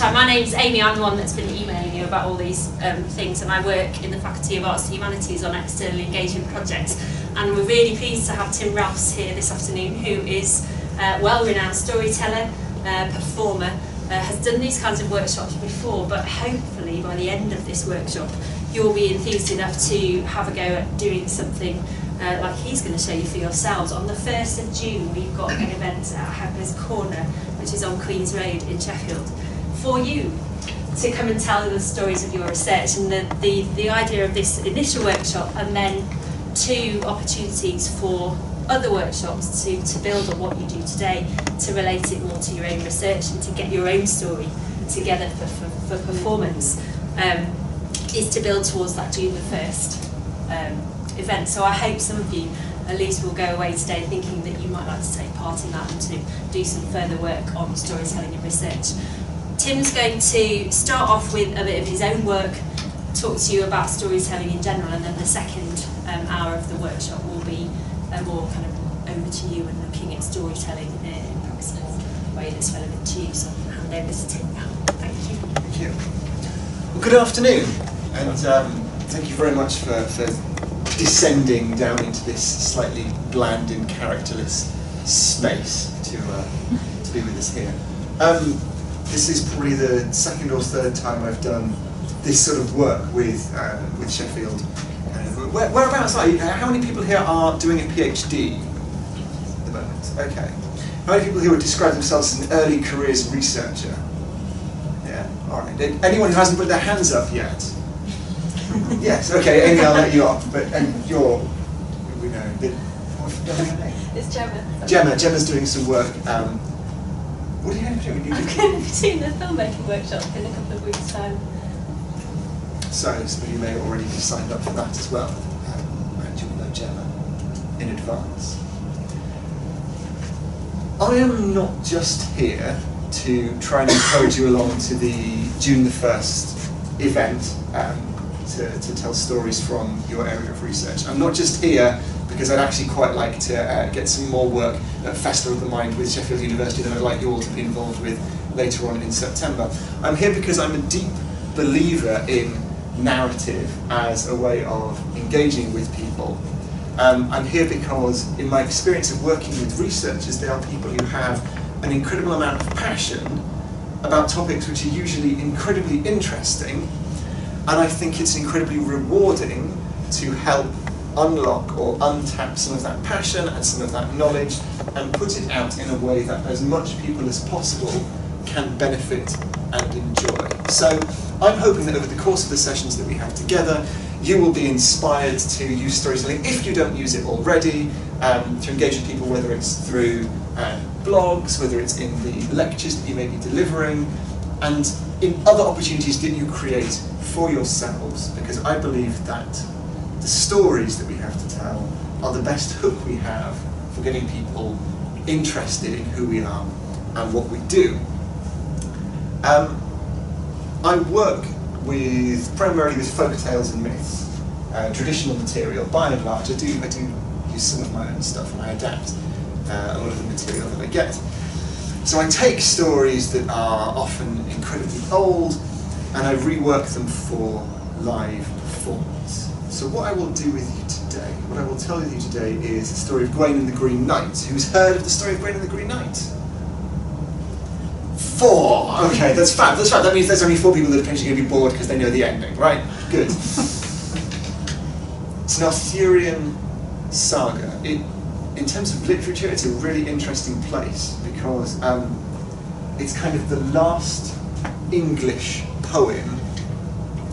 lunchtime. My name's Amy. I'm the one that's been emailing you about all these things, and I work in the Faculty of Arts and Humanities on external engagement projects. And we're really pleased to have Tim Rouse here this afternoon, who is a well-renowned storyteller, performer, has done these kinds of workshops before, but hopefully by the end of this workshop you'll be enthused enough to have a go at doing something like he's going to show you for yourselves. On the 1st of June we've got an event at Hackers Corner, which is on Queen's Road in Sheffield, for you to come and tell the stories of your research. And the idea of this initial workshop, and then 2 opportunities for other workshops to build on what you do today, to relate it more to your own research and to get your own story together for performance, is to build towards that June the 1st event. So I hope some of you at least will go away today thinking that you might like to take part in that and to do some further work on storytelling and research. Tim's going to start off with a bit of his own work, talk to you about storytelling in general, and then the second hour of the workshop will be more kind of over to you and looking at storytelling in practice in a way that's relevant to you. So I'm going to hand over to Tim now. Thank you. Thank you. Well, good afternoon, and thank you very much for descending down into this slightly bland and characterless space to be with us here. This is probably the 2nd or 3rd time I've done this sort of work with Sheffield. Whereabouts are you? How many people here are doing a PhD at the moment? Okay. How many people here would describe themselves as an early careers researcher? Yeah, all right. Anyone who hasn't put their hands up yet? Yes, okay, Amy, I'll let you off. And you're, we know, what's your name? It's Gemma. Gemma's doing some work. What are you going to do? I'm going to be doing the filmmaking workshop in a couple of weeks' time. So, some of you may already be signed up for that as well. And you will know Gemma in advance. I am not just here to try and encourage you along to the June the 1st event to tell stories from your area of research. I'm not just here because I'd actually quite like to get some more work at Festival of the Mind with Sheffield University that I'd like you all to be involved with later on in September. I'm here because I'm a deep believer in narrative as a way of engaging with people. I'm here because in my experience of working with researchers, they are people who have an incredible amount of passion about topics which are usually incredibly interesting, and I think it's incredibly rewarding to help unlock or untap some of that passion and some of that knowledge and put it out in a way that as much people as possible can benefit and enjoy. So I'm hoping that over the course of the sessions that we have together, you will be inspired to use storytelling, if you don't use it already, to engage with people, whether it's through blogs, whether it's in the lectures that you may be delivering, and in other opportunities that you create for yourselves, because I believe that the stories that we have to tell are the best hook we have for getting people interested in who we are and what we do. I work primarily with folk tales and myths, traditional material. By and large, I do use some of my own stuff, and I adapt a lot of the material that I get. So I take stories that are often incredibly old, and I rework them for live performance. So what I will do with you today, what I will tell you today, is the story of Gawain and the Green Knight. Who's heard of the story of Gawain and the Green Knight? 4! Okay, that's fab, that's right. That means there's only 4 people that are potentially going to be bored because they know the ending, right? Good. It's an Arthurian saga. In terms of literature, it's a really interesting place because it's kind of the last English poem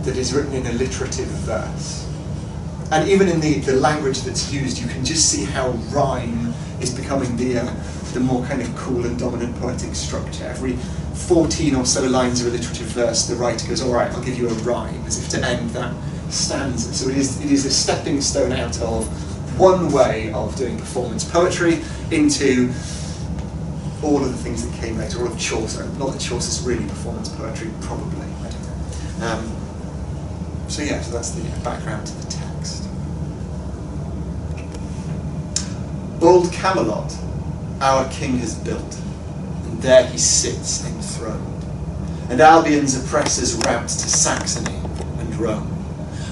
that is written in alliterative verse. And even in the language that's used, you can just see how rhyme is becoming the more kind of cool and dominant poetic structure. Every 14 or so lines of alliterative verse, the writer goes, all right, I'll give you a rhyme, as if to end that stanza. So it is a stepping stone out of one way of doing performance poetry into all of the things that came later, all of Chaucer. Not that Chaucer's really performance poetry, probably, I don't know. So yeah, so that's the background to the text. Old Camelot our king has built, and there he sits enthroned. and Albion's oppressors rout to Saxony and Rome.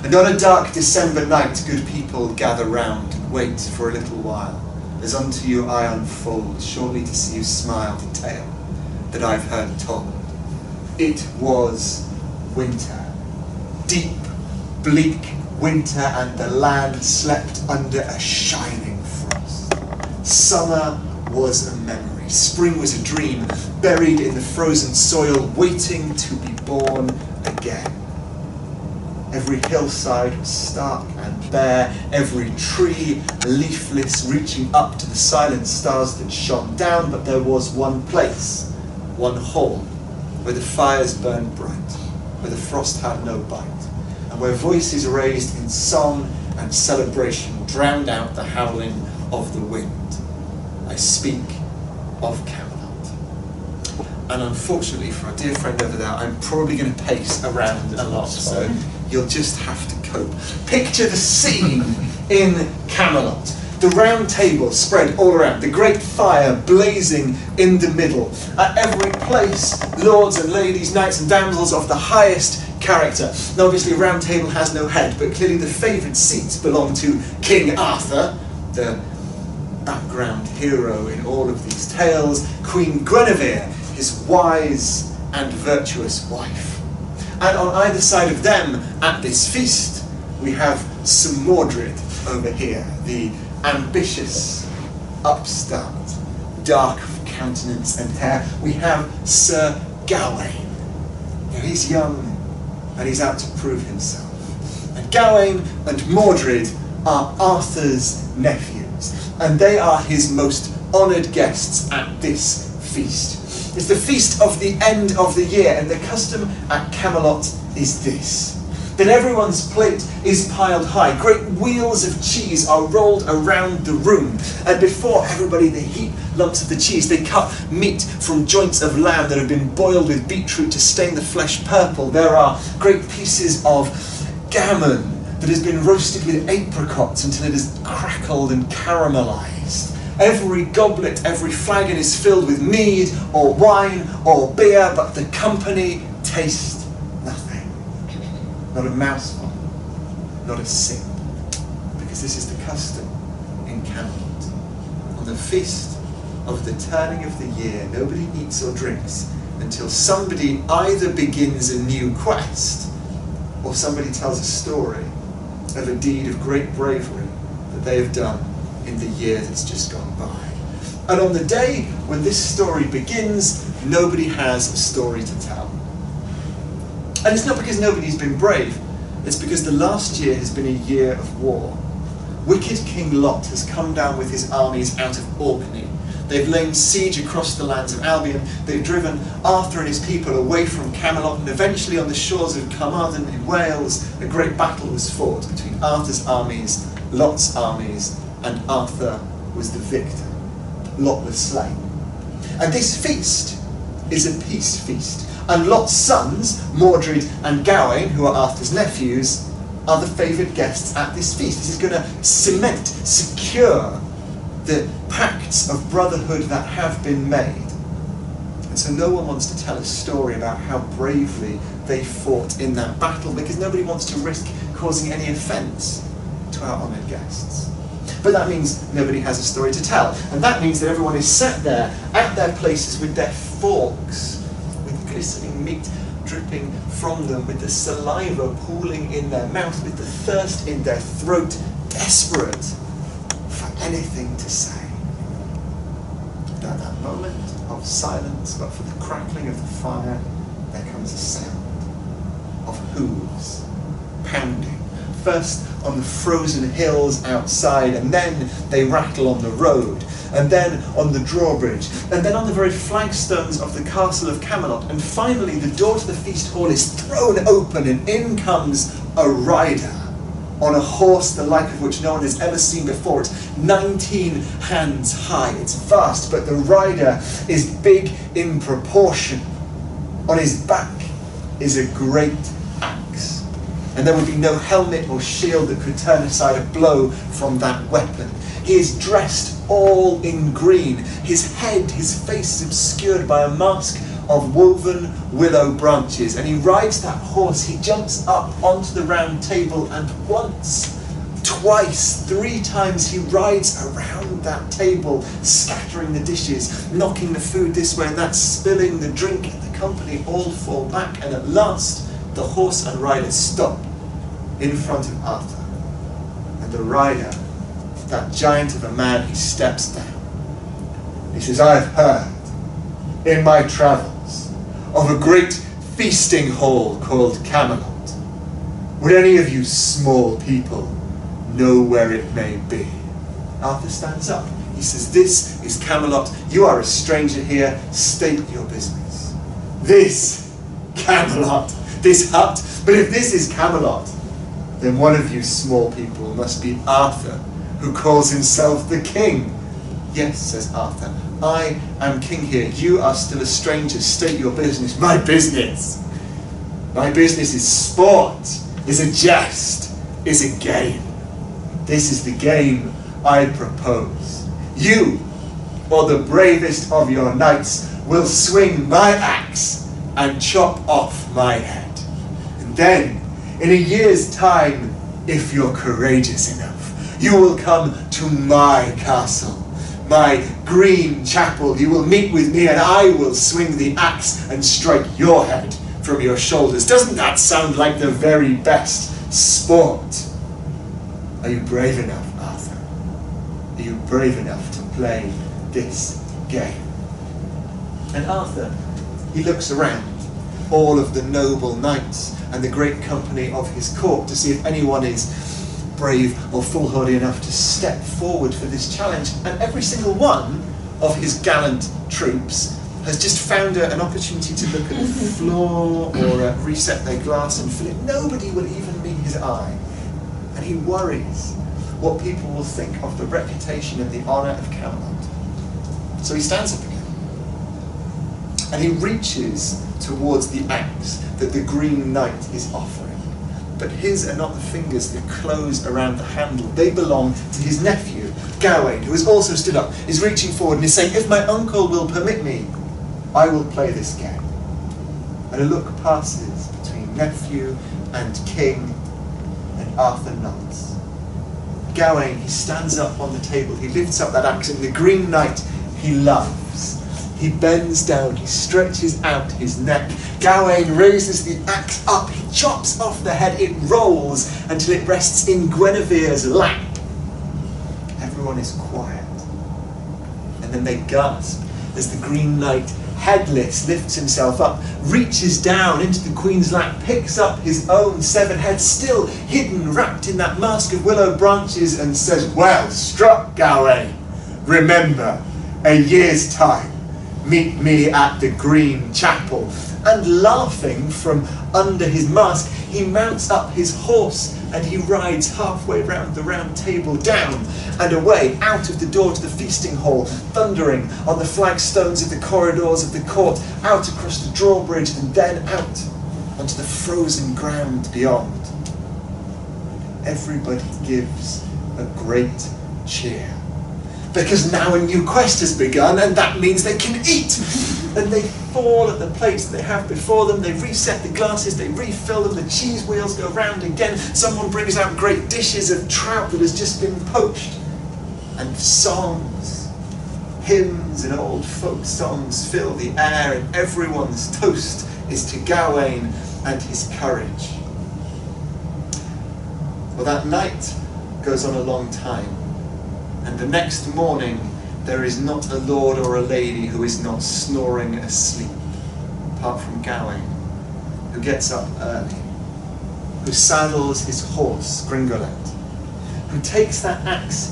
And on a dark December night, good people gather round and wait for a little while, as unto your eye unfolds, shortly to see you smile the tale that I've heard told. It was winter, deep, bleak winter, and the land slept under a shining frost. Summer was a memory, spring was a dream, buried in the frozen soil, waiting to be born again. Every hillside was stark and bare, every tree leafless, reaching up to the silent stars that shone down, but there was one place, one hall, where the fires burned bright, where the frost had no bite, and where voices raised in song and celebration drowned out the howling of the wind. I speak of Camelot. And unfortunately for our dear friend over there, I'm probably going to pace around a lot, so you'll just have to cope. Picture the scene in Camelot. The round table spread all around, the great fire blazing in the middle. At every place, lords and ladies, knights and damsels of the highest character. Now obviously a round table has no head, but clearly the favoured seats belong to King Arthur, the background hero in all of these tales, Queen Guinevere, his wise and virtuous wife. And on either side of them, at this feast, we have Sir Mordred over here, the ambitious upstart, dark of countenance and hair. We have Sir Gawain. Now he's young and he's out to prove himself. And Gawain and Mordred are Arthur's nephews, and they are his most honoured guests at this feast. It's the feast of the end of the year, and the custom at Camelot is this: that everyone's plate is piled high. Great wheels of cheese are rolled around the room, and before everybody they heap lumps of the cheese. They cut meat from joints of lamb that have been boiled with beetroot to stain the flesh purple. There are great pieces of gammon that has been roasted with apricots until it is crackled and caramelised. Every goblet, every flagon is filled with mead or wine or beer, but the company taste nothing. Not a mouthful, not a sip, because this is the custom in Camelot. On the feast of the turning of the year, nobody eats or drinks until somebody either begins a new quest or somebody tells a story of a deed of great bravery that they have done in the year that's just gone by. And on the day when this story begins, nobody has a story to tell. And it's not because nobody's been brave, it's because the last year has been a year of war. Wicked King Lot has come down with his armies out of Orkney. They've laid siege across the lands of Albion. They've driven Arthur and his people away from Camelot, and eventually on the shores of Carmarthen in Wales, a great battle was fought between Arthur's armies, Lot's armies, and Arthur was the victor. Lot was slain. And this feast is a peace feast. And Lot's sons, Mordred and Gawain, who are Arthur's nephews, are the favoured guests at this feast. This is going to cement, secure the pacts of brotherhood that have been made. And so no one wants to tell a story about how bravely they fought in that battle, because nobody wants to risk causing any offence to our honoured guests. But that means nobody has a story to tell. And that means that everyone is sat there at their places with their forks, with glistening meat dripping from them, with the saliva pooling in their mouth, with the thirst in their throat, desperate for anything to say. And at that moment of silence, but for the crackling of the fire, there comes a sound of hooves pounding. First on the frozen hills outside, and then they rattle on the road, and then on the drawbridge, and then on the very flagstones of the castle of Camelot, and finally the door to the feast hall is thrown open, and in comes a rider on a horse the like of which no one has ever seen before. It's 19 hands high, it's vast, but the rider is big in proportion. On his back is a great axe, and there would be no helmet or shield that could turn aside a blow from that weapon. He is dressed all in green. His head, his face is obscured by a mask of woven willow branches, and he rides that horse. He jumps up onto the round table, and once, twice, 3 times he rides around that table, scattering the dishes, knocking the food this way and that, spilling the drink, and the company all fall back, and at last the horse and rider stop in front of Arthur. And the rider, that giant of a man, he steps down. He says, "I've heard in my travels of a great feasting hall called Camelot. Would any of you small people know where it may be?" Arthur stands up. He says, "This is Camelot. You are a stranger here. State your business." "This Camelot, this hut. But if this is Camelot, then one of you small people must be Arthur, who calls himself the king." "Yes," says Arthur, "I am king here. You are still a stranger. State your business." "My business? My business is sport, is a jest, is a game. This is the game I propose. You, or the bravest of your knights, will swing my axe and chop off my head. And then, in a year's time, if you're courageous enough, you will come to my castle, my green chapel. You will meet with me, and I will swing the axe and strike your head from your shoulders. Doesn't that sound like the very best sport? Are you brave enough, Arthur? Are you brave enough to play this game?" And Arthur, he looks around all of the noble knights and the great company of his court to see if anyone is brave or foolhardy enough to step forward for this challenge. And every single one of his gallant troops has just found an opportunity to look at the floor or reset their glass and fill it. Nobody will even meet his eye. And he worries what people will think of the reputation and the honour of Camelot. So he stands up again. And he reaches towards the axe that the Green Knight is offering. But his are not the fingers that close around the handle. They belong to his nephew, Gawain, who has also stood up, is reaching forward and is saying, "If my uncle will permit me, I will play this game." And a look passes between nephew and king, and Arthur nods. Gawain, he stands up on the table, he lifts up that axe, and the Green Knight, he laughs. He bends down, he stretches out his neck. Gawain raises the axe up, he chops off the head, it rolls until it rests in Guinevere's lap. Everyone is quiet. And then they gasp as the Green Knight, headless, lifts himself up, reaches down into the Queen's lap, picks up his own severed head, still hidden, wrapped in that mask of willow branches, and says, "Well struck, Gawain. Remember, a year's time, meet me at the Green Chapel." And laughing from under his mask, he mounts up his horse and he rides halfway round the round table, down and away, out of the door to the feasting hall, thundering on the flagstones of the corridors of the court, out across the drawbridge, and then out onto the frozen ground beyond. Everybody gives a great cheer, because now a new quest has begun, and that means they can eat. And they fall at the plates they have before them, they reset the glasses, they refill them, the cheese wheels go round again, someone brings out great dishes of trout that has just been poached. And songs, hymns and old folk songs fill the air, and everyone's toast is to Gawain and his courage. Well, that night goes on a long time. And the next morning, there is not a lord or a lady who is not snoring asleep, apart from Gawain, who gets up early, who saddles his horse, Gringolet, who takes that axe,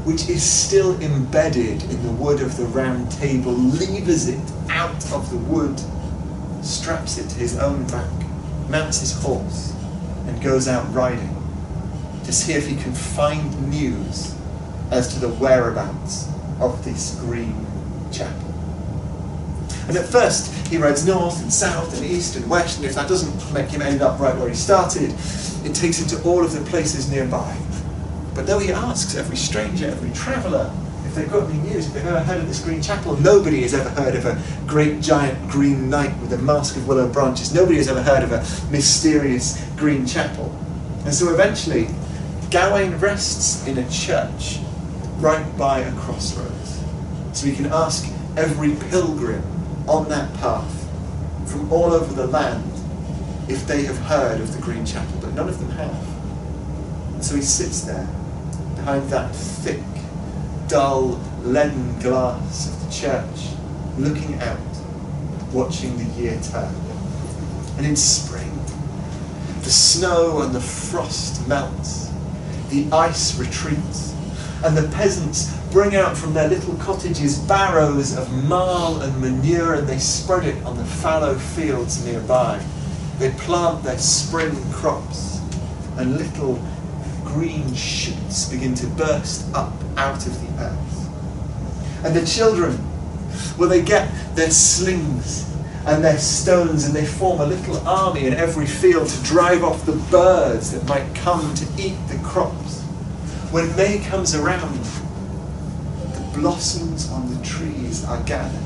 which is still embedded in the wood of the round table, levers it out of the wood, straps it to his own back, mounts his horse, and goes out riding to see if he can find news as to the whereabouts of this Green Chapel. And at first he rides north and south and east and west, and if that doesn't make him end up right where he started, it takes him to all of the places nearby. But though he asks every stranger, every traveller, if if they've got any news, if they've ever heard of this green chapel. Nobody has ever heard of a great giant green knight with a mask of willow branches. Nobody has ever heard of a mysterious green chapel. And so eventually, Gawain rests in a church right by a crossroads. So he can ask every pilgrim on that path from all over the land if they have heard of the green chapel, but none of them have. And so he sits there behind that thick, dull, leaden glass of the church, looking out, watching the year turn. And in spring, the snow and the frost melts, the ice retreats, and the peasants bring out from their little cottages barrows of marl and manure, and they spread it on the fallow fields nearby. They plant their spring crops, and little green shoots begin to burst up out of the earth. And the children, well, they get their slings and their stones, and they form a little army in every field to drive off the birds that might come to eat the crops. When May comes around, the blossoms on the trees are gathered.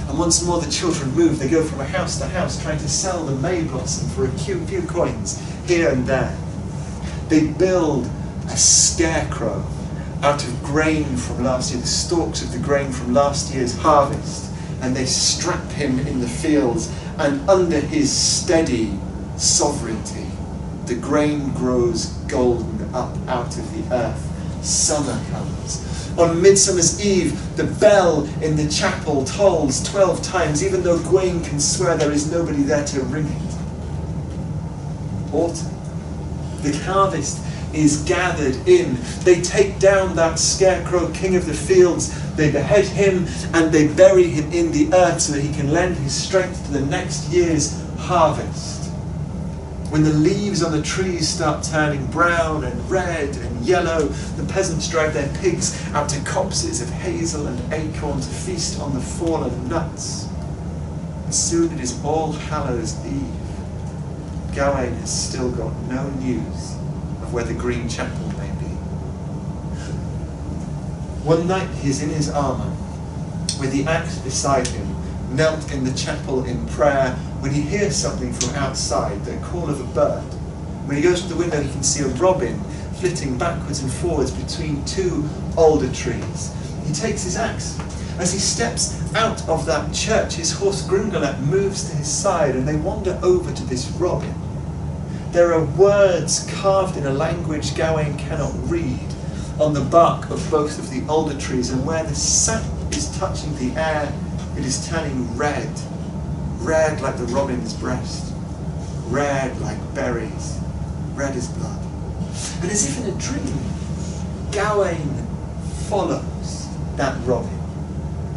And once more the children move. They go from house to house trying to sell the May blossom for a few coins here and there. They build a scarecrow out of grain from last year, the stalks of the grain from last year's harvest, and they strap him in the fields, and under his steady sovereignty, the grain grows golden up out of the earth. Summer comes. On Midsummer's Eve, the bell in the chapel tolls 12 times, even though Gawain can swear there is nobody there to ring it. Autumn. The harvest is gathered in. They take down that scarecrow, king of the fields. They behead him and they bury him in the earth so that he can lend his strength to the next year's harvest. When the leaves on the trees start turning brown and red and yellow, the peasants drive their pigs out to copses of hazel and acorn to feast on the fallen nuts. And soon it is All Hallows Eve. Gawain has still got no news of where the green chapel may be. One night he is in his armour, with the axe beside him, knelt in the chapel in prayer, when he hears something from outside, the call of a bird. When he goes to the window, he can see a robin flitting backwards and forwards between two alder trees. He takes his axe. As he steps out of that church, his horse Gringolet moves to his side, and they wander over to this robin. There are words carved in a language Gawain cannot read on the bark of both of the alder trees, and where the sap is touching the air, it is turning red. Red like the robin's breast, red like berries, red as blood. And as if in a dream, Gawain follows that robin.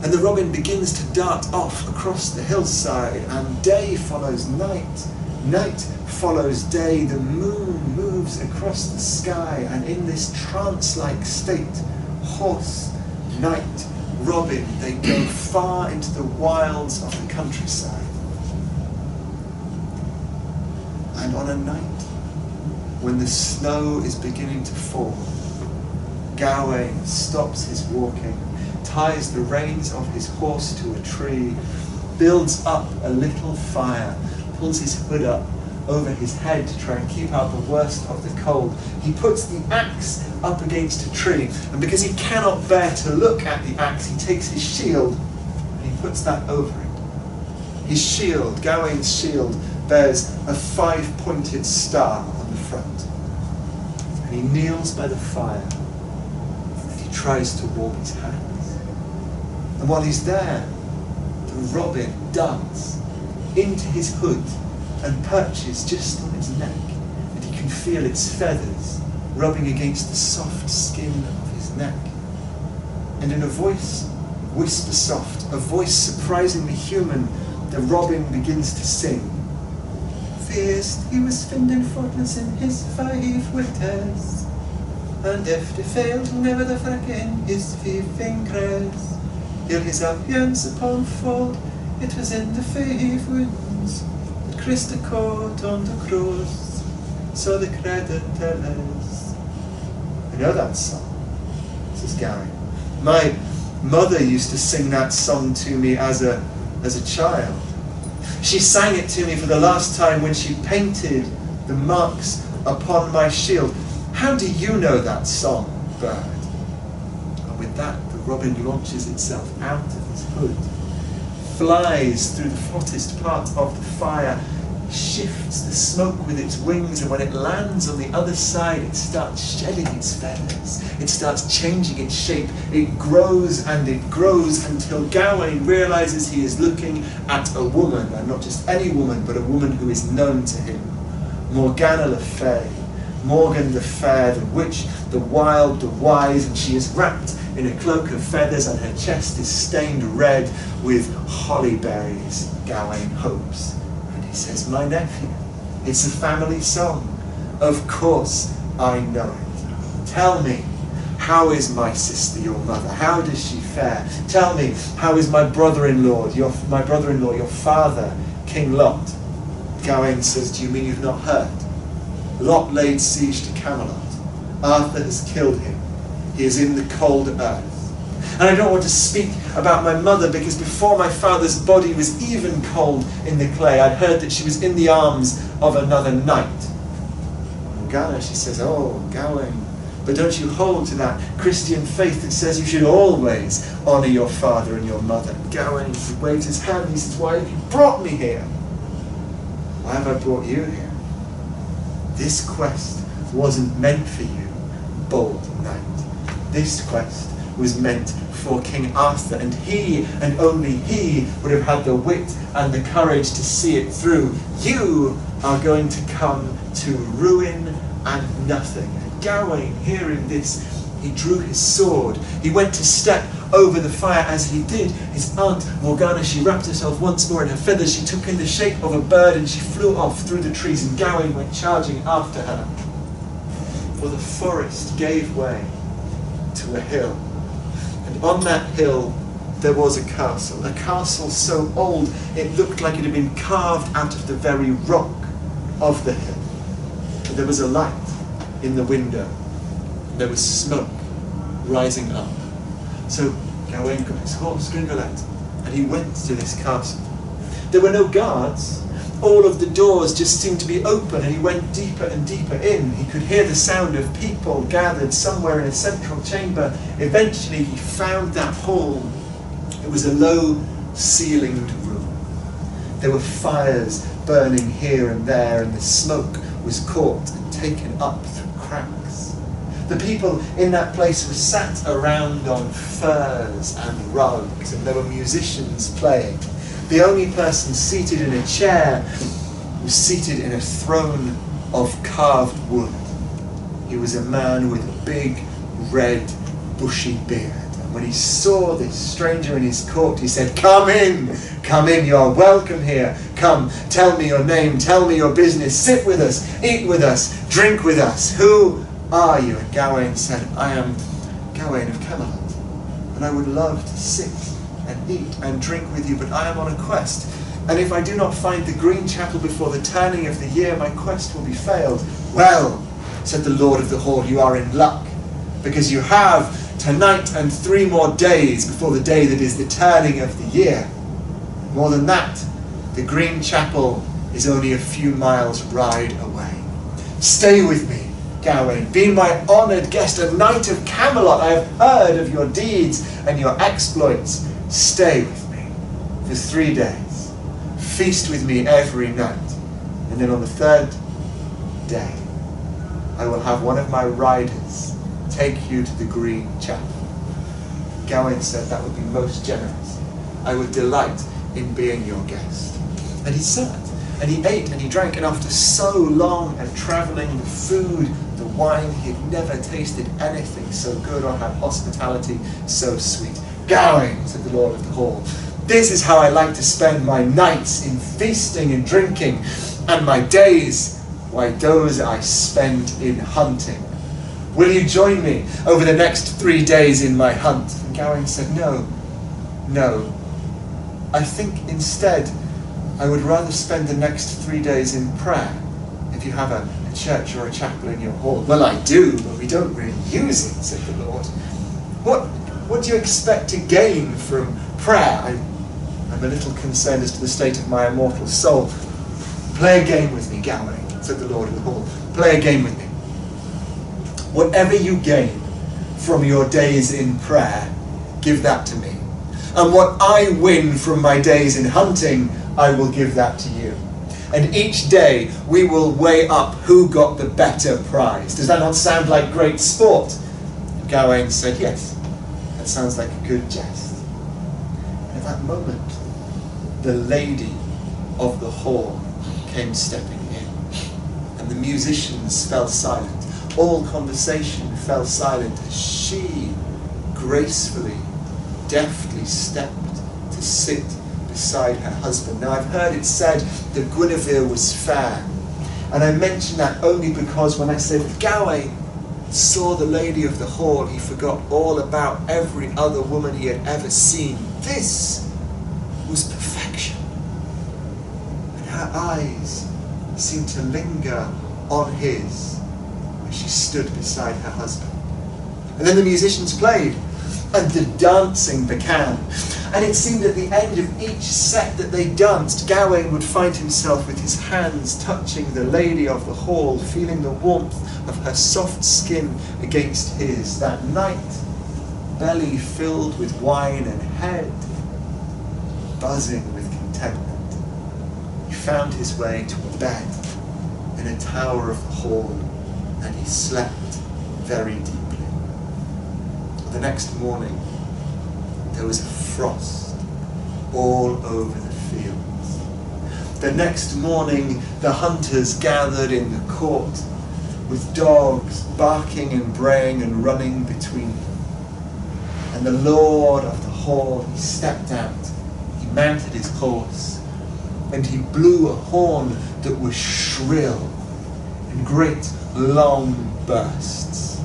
And the robin begins to dart off across the hillside, and day follows night, night follows day. The moon moves across the sky, and in this trance-like state, horse, knight, robin, they go far into the wilds of the countryside. And on a night when the snow is beginning to fall, Gawain stops his walking, ties the reins of his horse to a tree, builds up a little fire, pulls his hood up over his head to try and keep out the worst of the cold. He puts the axe up against a tree, and because he cannot bear to look at the axe, he takes his shield and he puts that over it. His shield, Gawain's shield, bears a 5-pointed star on the front. And he kneels by the fire and he tries to warm his hands. And while he's there, the robin darts into his hood and perches just on his neck, and he can feel its feathers rubbing against the soft skin of his neck. And in a voice whisper soft, a voice surprisingly human, the robin begins to sing. First he was finden faultless in his 5 winters, and if they failed never the frack in his 5 fingers. Till his appearance upon fold, it was in the 5 winds that Christ caught on the cross, so the credit tellers. I know that song, says Gary. My mother used to sing that song to me as a child. She sang it to me for the last time when she painted the marks upon my shield. How do you know that song, bird? And with that, the robin launches itself out of its hood, flies through the hottest part of the fire, shifts the smoke with its wings, and when it lands on the other side, it starts shedding its feathers. It starts changing its shape. It grows and it grows until Gawain realizes he is looking at a woman, and not just any woman, but a woman who is known to him. Morgana le Fay, Morgan the Fair, the witch, the wild, the wise, and she is wrapped in a cloak of feathers, and her chest is stained red with holly berries, Gawain hopes. He says, my nephew, it's a family song. Of course I know it. Tell me, how is my sister, your mother? How does she fare? Tell me, how is my brother-in-law, your father, King Lot? Gawain says, do you mean you've not heard? Lot laid siege to Camelot. Arthur has killed him. He is in the cold earth. And I don't want to speak about my mother, because before my father's body was even cold in the clay, I'd heard that she was in the arms of another knight. Morgana, she says, oh, Gawain, but don't you hold to that Christian faith that says you should always honour your father and your mother? Gawain, he waves his hand and he says, why have you brought me here? Why have I brought you here? This quest wasn't meant for you, bold knight. This quest was meant for King Arthur, and he, and only he, would have had the wit and the courage to see it through. You are going to come to ruin and nothing. And Gawain, hearing this, he drew his sword. He went to step over the fire. As he did, his aunt Morgana, she wrapped herself once more in her feathers. She took in the shape of a bird and she flew off through the trees, and Gawain went charging after her. For the forest gave way to a hill. And on that hill there was a castle so old it looked like it had been carved out of the very rock of the hill. And there was a light in the window. There was smoke rising up. So Gawain got his horse, Gringolet, and he went to this castle. There were no guards. All of the doors just seemed to be open, and he went deeper and deeper in. He could hear the sound of people gathered somewhere in a central chamber. Eventually he found that hall. It was a low-ceilinged room. There were fires burning here and there, and the smoke was caught and taken up through cracks. The people in that place were sat around on furs and rugs, and there were musicians playing. The only person seated in a chair was seated in a throne of carved wood. He was a man with a big, red, bushy beard. And when he saw this stranger in his court, he said, come in, you are welcome here. Come, tell me your name, tell me your business, sit with us, eat with us, drink with us. Who are you? And Gawain said, I am Gawain of Camelot, and I would love to sit and eat and drink with you, but I am on a quest, and if I do not find the Green Chapel before the turning of the year, my quest will be failed. Well, said the Lord of the Hall, you are in luck, because you have tonight and 3 more days before the day that is the turning of the year. More than that, the Green Chapel is only a few miles ride away. Stay with me, Gawain, be my honoured guest, a knight of Camelot. I have heard of your deeds and your exploits. Stay with me for 3 days. Feast with me every night. And then on the 3rd day, I will have one of my riders take you to the Green Chapel. Gawain said that would be most generous. I would delight in being your guest. And he sat, and he ate, and he drank, and after so long and travelling, the food, the wine, he had never tasted anything so good or had hospitality so sweet. Gawain, said the Lord of the Hall, this is how I like to spend my nights, in feasting and drinking, and my days, why those I spend in hunting. Will you join me over the next 3 days in my hunt? And Gawain said, no. I think instead I would rather spend the next 3 days in prayer, if you have a church or a chapel in your hall. Well, I do, but we don't really use it, said the Lord. What do you expect to gain from prayer? I'm a little concerned as to the state of my immortal soul. Play a game with me, Gawain, said the Lord of the Hall. Play a game with me. Whatever you gain from your days in prayer, give that to me. And what I win from my days in hunting, I will give that to you. And each day we will weigh up who got the better prize. Does that not sound like great sport? Gawain said, yes, that sounds like a good jest. And at that moment, the lady of the hall came stepping in, and the musicians fell silent. All conversation fell silent as she gracefully, deftly stepped to sit beside her husband. Now I've heard it said that Guinevere was fair, and I mention that only because when I said that Gawain saw the lady of the hall, he forgot all about every other woman he had ever seen. This was perfection. And her eyes seemed to linger on his as she stood beside her husband. And then the musicians played, and the dancing began. And it seemed at the end of each set that they danced, Gawain would find himself with his hands touching the lady of the hall, feeling the warmth of her soft skin against his. That night, belly filled with wine and head buzzing with contentment, he found his way to a bed in a tower of the hall, and he slept very deeply. The next morning, there was a frost all over the fields. The next morning, the hunters gathered in the court, with dogs barking and braying and running between them. And the lord of the hall, he stepped out, he mounted his horse, and he blew a horn that was shrill in great long bursts.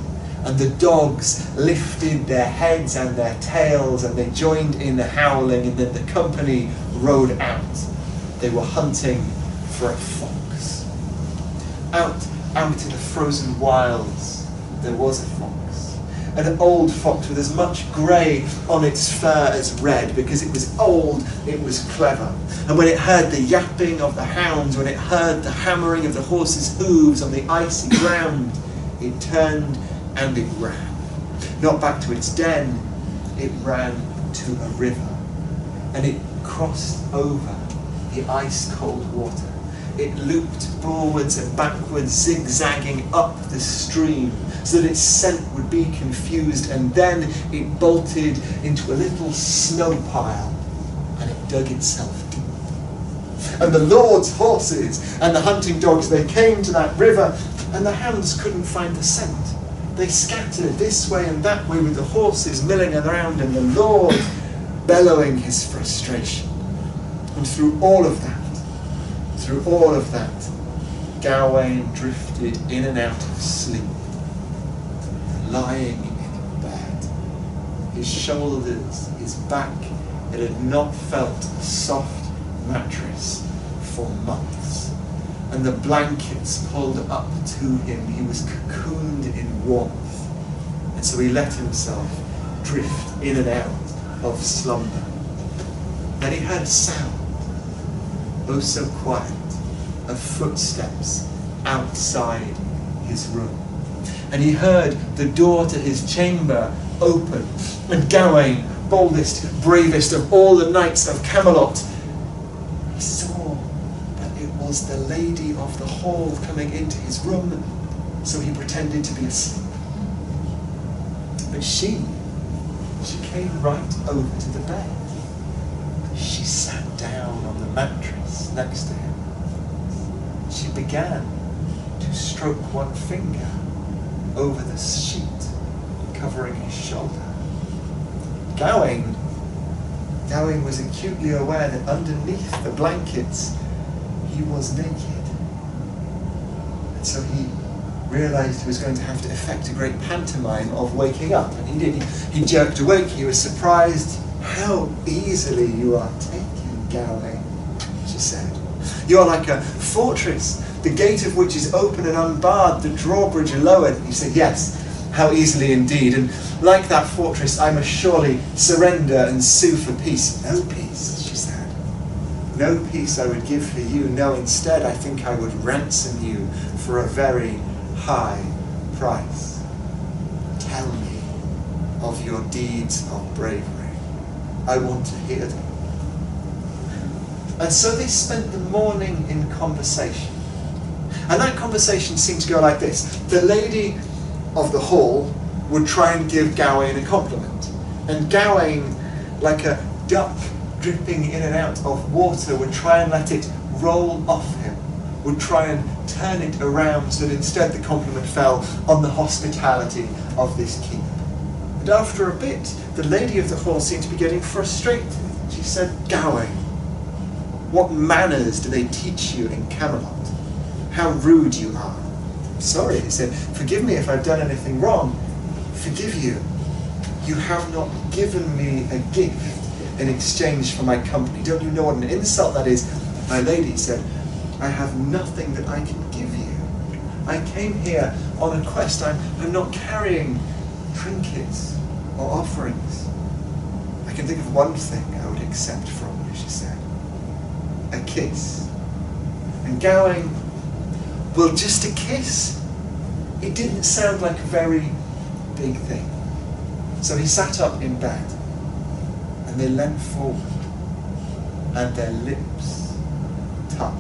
And the dogs lifted their heads and their tails, and they joined in the howling, and then the company rode out. They were hunting for a fox. Out in the frozen wilds, there was a fox. An old fox with as much grey on its fur as red, because it was old, it was clever. And when it heard the yapping of the hounds, when it heard the hammering of the horses' hooves on the icy ground, it turned and it ran. Not back to its den, it ran to a river. And it crossed over the ice-cold water. It looped forwards and backwards, zigzagging up the stream, so that its scent would be confused, and then it bolted into a little snow pile, and it dug itself deep. And the lord's horses and the hunting dogs, they came to that river, and the hounds couldn't find the scent. They scattered this way and that way, with the horses milling around and the lord bellowing his frustration. And through all of that, Gawain drifted in and out of sleep, lying in bed. His shoulders, his back, it had not felt a soft mattress for months. And the blankets pulled up to him. He was cocooned in warmth. And so he let himself drift in and out of slumber. Then he heard a sound, oh so quiet, of footsteps outside his room. And he heard the door to his chamber open, and Gawain, boldest, bravest of all the knights of Camelot, he saw that it was the lady of the hall coming into his room, so he pretended to be asleep. But she came right over to the bed. She sat down on the mattress next to him. She began to stroke one finger over the sheet covering his shoulder. Gawain was acutely aware that underneath the blankets he was naked. And so he realised he was going to have to effect a great pantomime of waking up. And he did. He jerked awake. He was surprised. How easily you are taken, Gawain, she said. You are like a fortress, the gate of which is open and unbarred, the drawbridge lowered. He said, yes, how easily indeed, and like that fortress I must surely surrender and sue for peace. No peace, she said. No peace I would give for you, no, instead I think I would ransom you for a very high price. Tell me of your deeds of bravery. I want to hear them. And so they spent the morning in conversation. And that conversation seemed to go like this. The lady of the hall would try and give Gawain a compliment. And Gawain, like a duck dripping in and out of water, would try and let it roll off him, would try and turn it around so that instead the compliment fell on the hospitality of this keep. And after a bit, the lady of the hall seemed to be getting frustrated. She said, Gawain, what manners do they teach you in Camelot? How rude you are. Sorry, he said, forgive me if I've done anything wrong. Forgive you. You have not given me a gift in exchange for my company. Don't you know what an insult that is? My lady said, I have nothing that I can give you. I came here on a quest. I'm not carrying trinkets or offerings. I can think of one thing I would accept from you, she said. A kiss. And Gawain, well, just a kiss? It didn't sound like a very big thing. So he sat up in bed, and they leant forward, and their lips touched.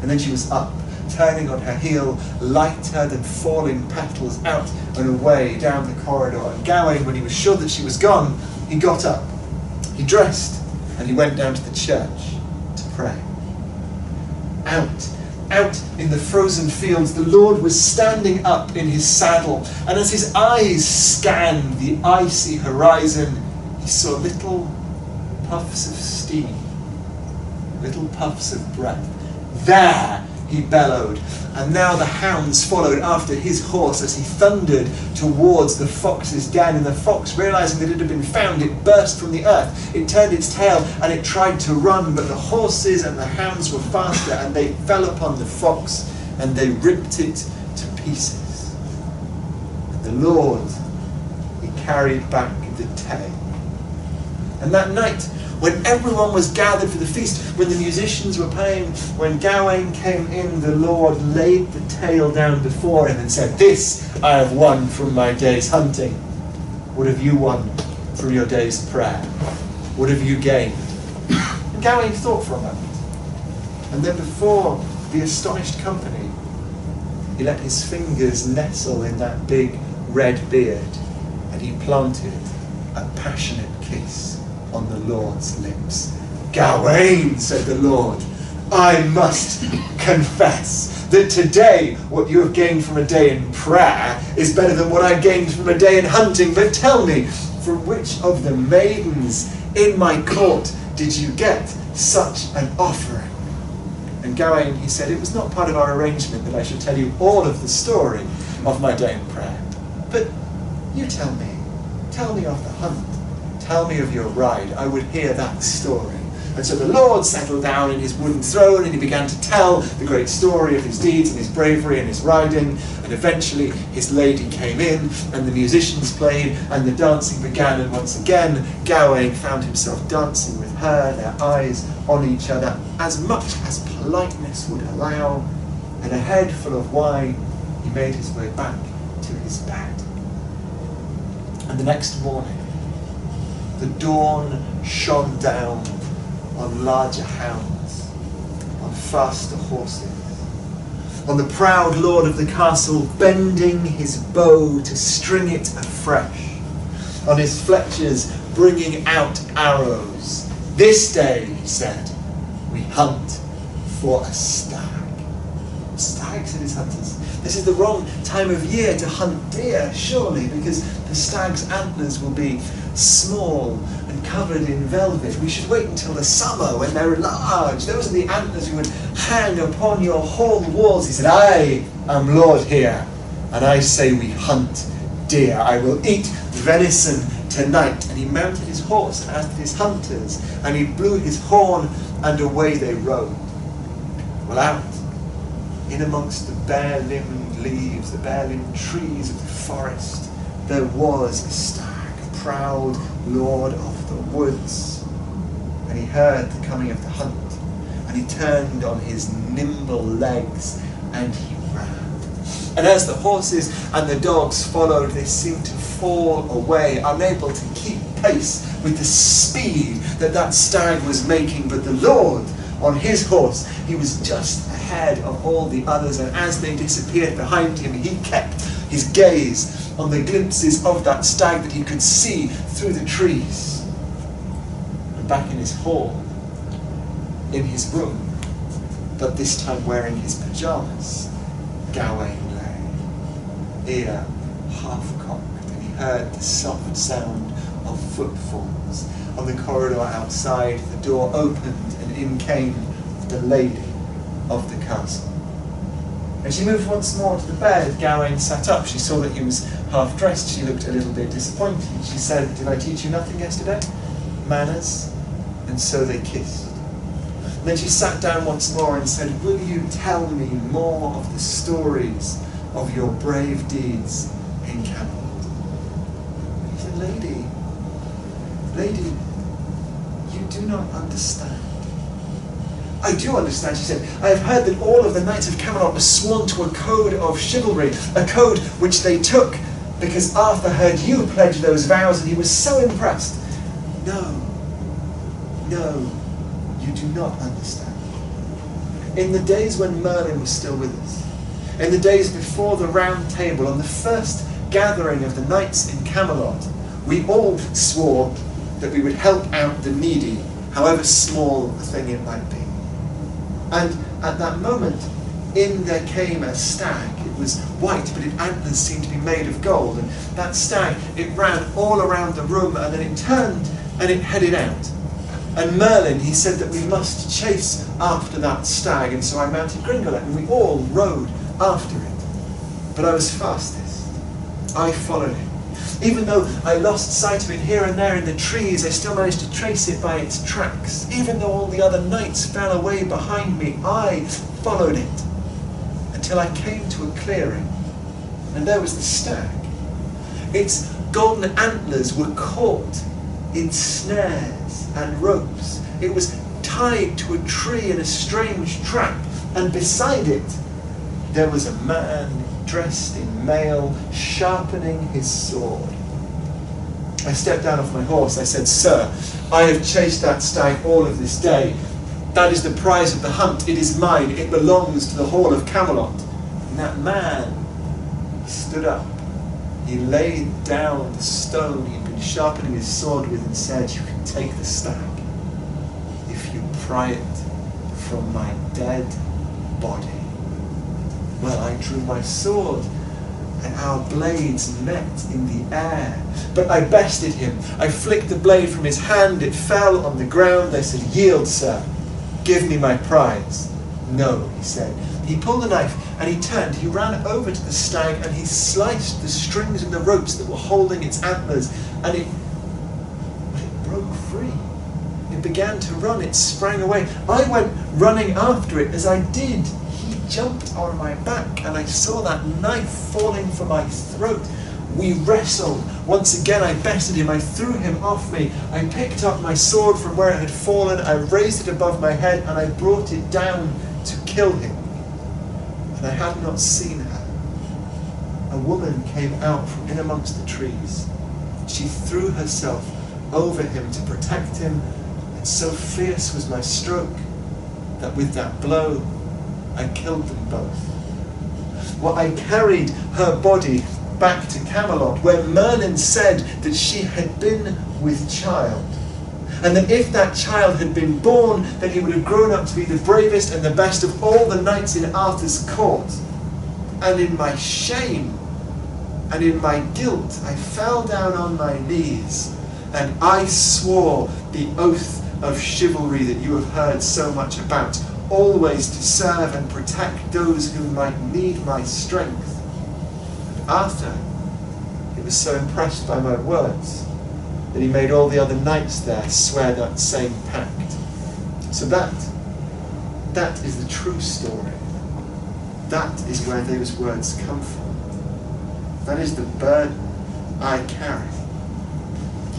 And then she was up, turning on her heel, lighter than falling petals, out and away down the corridor. And Gawain, when he was sure that she was gone, he got up, he dressed, and he went down to the church to pray. Out in the frozen fields, the Lord was standing up in his saddle, and as his eyes scanned the icy horizon, he saw little puffs of steam, little puffs of breath. There, he bellowed, and now the hounds followed after his horse as he thundered towards the fox's den, and the fox, realizing that it had been found, it burst from the earth, it turned its tail, and it tried to run, but the horses and the hounds were faster, and they fell upon the fox, and they ripped it to pieces. And the Lord, he carried back the tail. And that night, when everyone was gathered for the feast, when the musicians were playing, when Gawain came in, the Lord laid the tale down before him and said, This I have won from my day's hunting. What have you won from your day's prayer? What have you gained? And Gawain thought for a moment. And then before the astonished company, he let his fingers nestle in that big red beard, and he planted a passionate kiss on the Lord's lips. Gawain, said the Lord, I must confess that today what you have gained from a day in prayer is better than what I gained from a day in hunting. But tell me, from which of the maidens in my court did you get such an offering? And Gawain, he said, it was not part of our arrangement that I should tell you all of the story of my day in prayer. But you tell me of the hunt. Tell me of your ride. I would hear that story. And so the Lord settled down in his wooden throne, and he began to tell the great story of his deeds and his bravery and his riding. And eventually his lady came in, and the musicians played, and the dancing began. And once again, Gawain found himself dancing with her, their eyes on each other, as much as politeness would allow. And a head full of wine, he made his way back to his bed. And the next morning, the dawn shone down on larger hounds, on faster horses, on the proud lord of the castle bending his bow to string it afresh, on his fletchers bringing out arrows. This day, he said, we hunt for a stag. Stag, said his hunters. This is the wrong time of year to hunt deer, surely, because the stag's antlers will be small and covered in velvet. We should wait until the summer when they're large. Those are the antlers you would hang upon your hall walls. He said, I am lord here, and I say we hunt deer. I will eat venison tonight. And he mounted his horse and asked his hunters, and he blew his horn, and away they rode. Well, out in amongst the bare-limbed leaves, the bare-limbed trees of the forest, there was a stag, a proud lord of the woods. And he heard the coming of the hunt, and he turned on his nimble legs, and he ran. And as the horses and the dogs followed, they seemed to fall away, unable to keep pace with the speed that that stag was making. But the Lord, on his horse, he was just ahead of all the others, and as they disappeared behind him, he kept his gaze on the glimpses of that stag that he could see through the trees. And back in his hall, in his room, but this time wearing his pyjamas, Gawain lay, ear half-cocked, and he heard the soft sound of footfalls. On the corridor outside, the door opened, and in came the lady of the castle. And she moved once more to the bed. Gawain sat up. She saw that he was half-dressed. She looked a little bit disappointed. She said, "Did I teach you nothing yesterday? Manners?" And so they kissed. And then she sat down once more and said, "Will you tell me more of the stories of your brave deeds in Camelot?" He said, Lady, you do not understand." "I do understand," she said. "I have heard that all of the knights of Camelot are sworn to a code of chivalry, a code which they took because Arthur heard you pledge those vows and he was so impressed." No, you do not understand. In the days when Merlin was still with us, in the days before the Round Table, on the first gathering of the knights in Camelot, we all swore that we would help out the needy, however small a thing it might be. And at that moment, in there came a stag. It was white, but its antlers seemed to be made of gold. And that stag, it ran all around the room, and then it turned and it headed out. And Merlin, he said that we must chase after that stag, and so I mounted Gringolet, and we all rode after it. But I was fastest. I followed him. Even though I lost sight of it here and there in the trees, I still managed to trace it by its tracks. Even though all the other knights fell away behind me, I followed it until I came to a clearing, and there was the stag. Its golden antlers were caught in snares and ropes. It was tied to a tree in a strange trap, and beside it there was a man dressed in mail, sharpening his sword. I stepped down off my horse. I said, "Sir, I have chased that stag all of this day. That is the prize of the hunt. It is mine. It belongs to the Hall of Camelot." And that man stood up. He laid down the stone he'd been sharpening his sword with and said, "You can take the stag if you pry it from my dead body." Well, I drew my sword, and our blades met in the air. But I bested him. I flicked the blade from his hand. It fell on the ground. I said, "Yield, sir. Give me my prize." "No," he said. He pulled a knife, and he turned. He ran over to the stag, and he sliced the strings and the ropes that were holding its antlers, and it broke free. It began to run. It sprang away. I went running after it. As I did, he jumped on my back, and I saw that knife falling from my throat. We wrestled. Once again I bested him. I threw him off me. I picked up my sword from where it had fallen. I raised it above my head, and I brought it down to kill him. And I had not seen her. A woman came out from in amongst the trees. She threw herself over him to protect him, and so fierce was my stroke that with that blow I killed them both. Well, I carried her body back to Camelot, where Merlin said that she had been with child, and that if that child had been born, then he would have grown up to be the bravest and the best of all the knights in Arthur's court. And in my shame and in my guilt, I fell down on my knees, and I swore the oath of chivalry that you have heard so much about, always to serve and protect those who might need my strength. And Arthur, he was so impressed by my words that he made all the other knights there swear that same pact. So that is the true story. That is where those words come from. That is the burden I carry.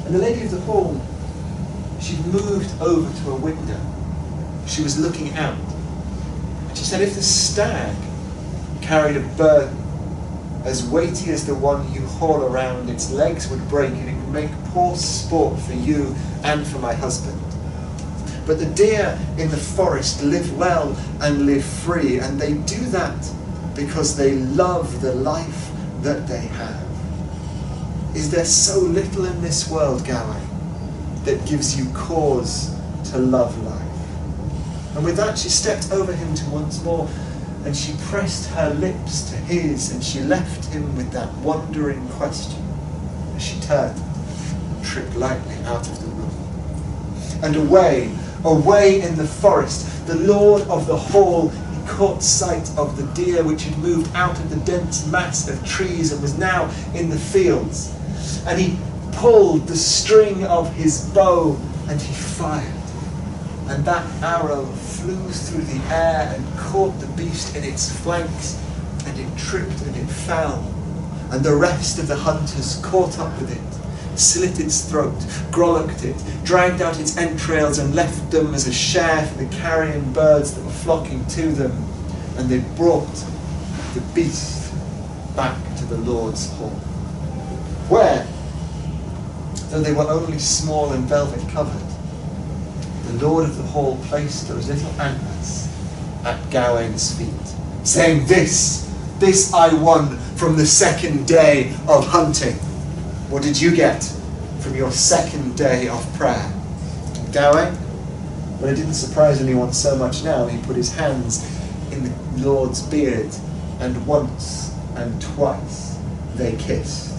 And the lady of the hall, she moved over to a window. She was looking out. And she said, if the stag carried a burden as weighty as the one you haul around, its legs would break and it would make poor sport for you and for my husband. But the deer in the forest live well and live free, and they do that because they love the life that they have. Is there so little in this world, Gawain, that gives you cause to love life? And with that she stepped over him to once more, and she pressed her lips to his, and she left him with that wondering question as she turned and tripped lightly out of the room. And away in the forest, the lord of the hall, he caught sight of the deer which had moved out of the dense mass of trees and was now in the fields. And he pulled the string of his bow and he fired. And that arrow flew through the air and caught the beast in its flanks, and it tripped and it fell. And the rest of the hunters caught up with it, slit its throat, grollocked it, dragged out its entrails and left them as a share for the carrion birds that were flocking to them. And they brought the beast back to the Lord's hall, where, though they were only small and velvet covered, the Lord of the hall placed those little antlers at Gawain's feet, saying, This I won from the second day of hunting. What did you get from your second day of prayer? Gawain? Well, it didn't surprise anyone so much now. He put his hands in the Lord's beard, and once and twice they kissed.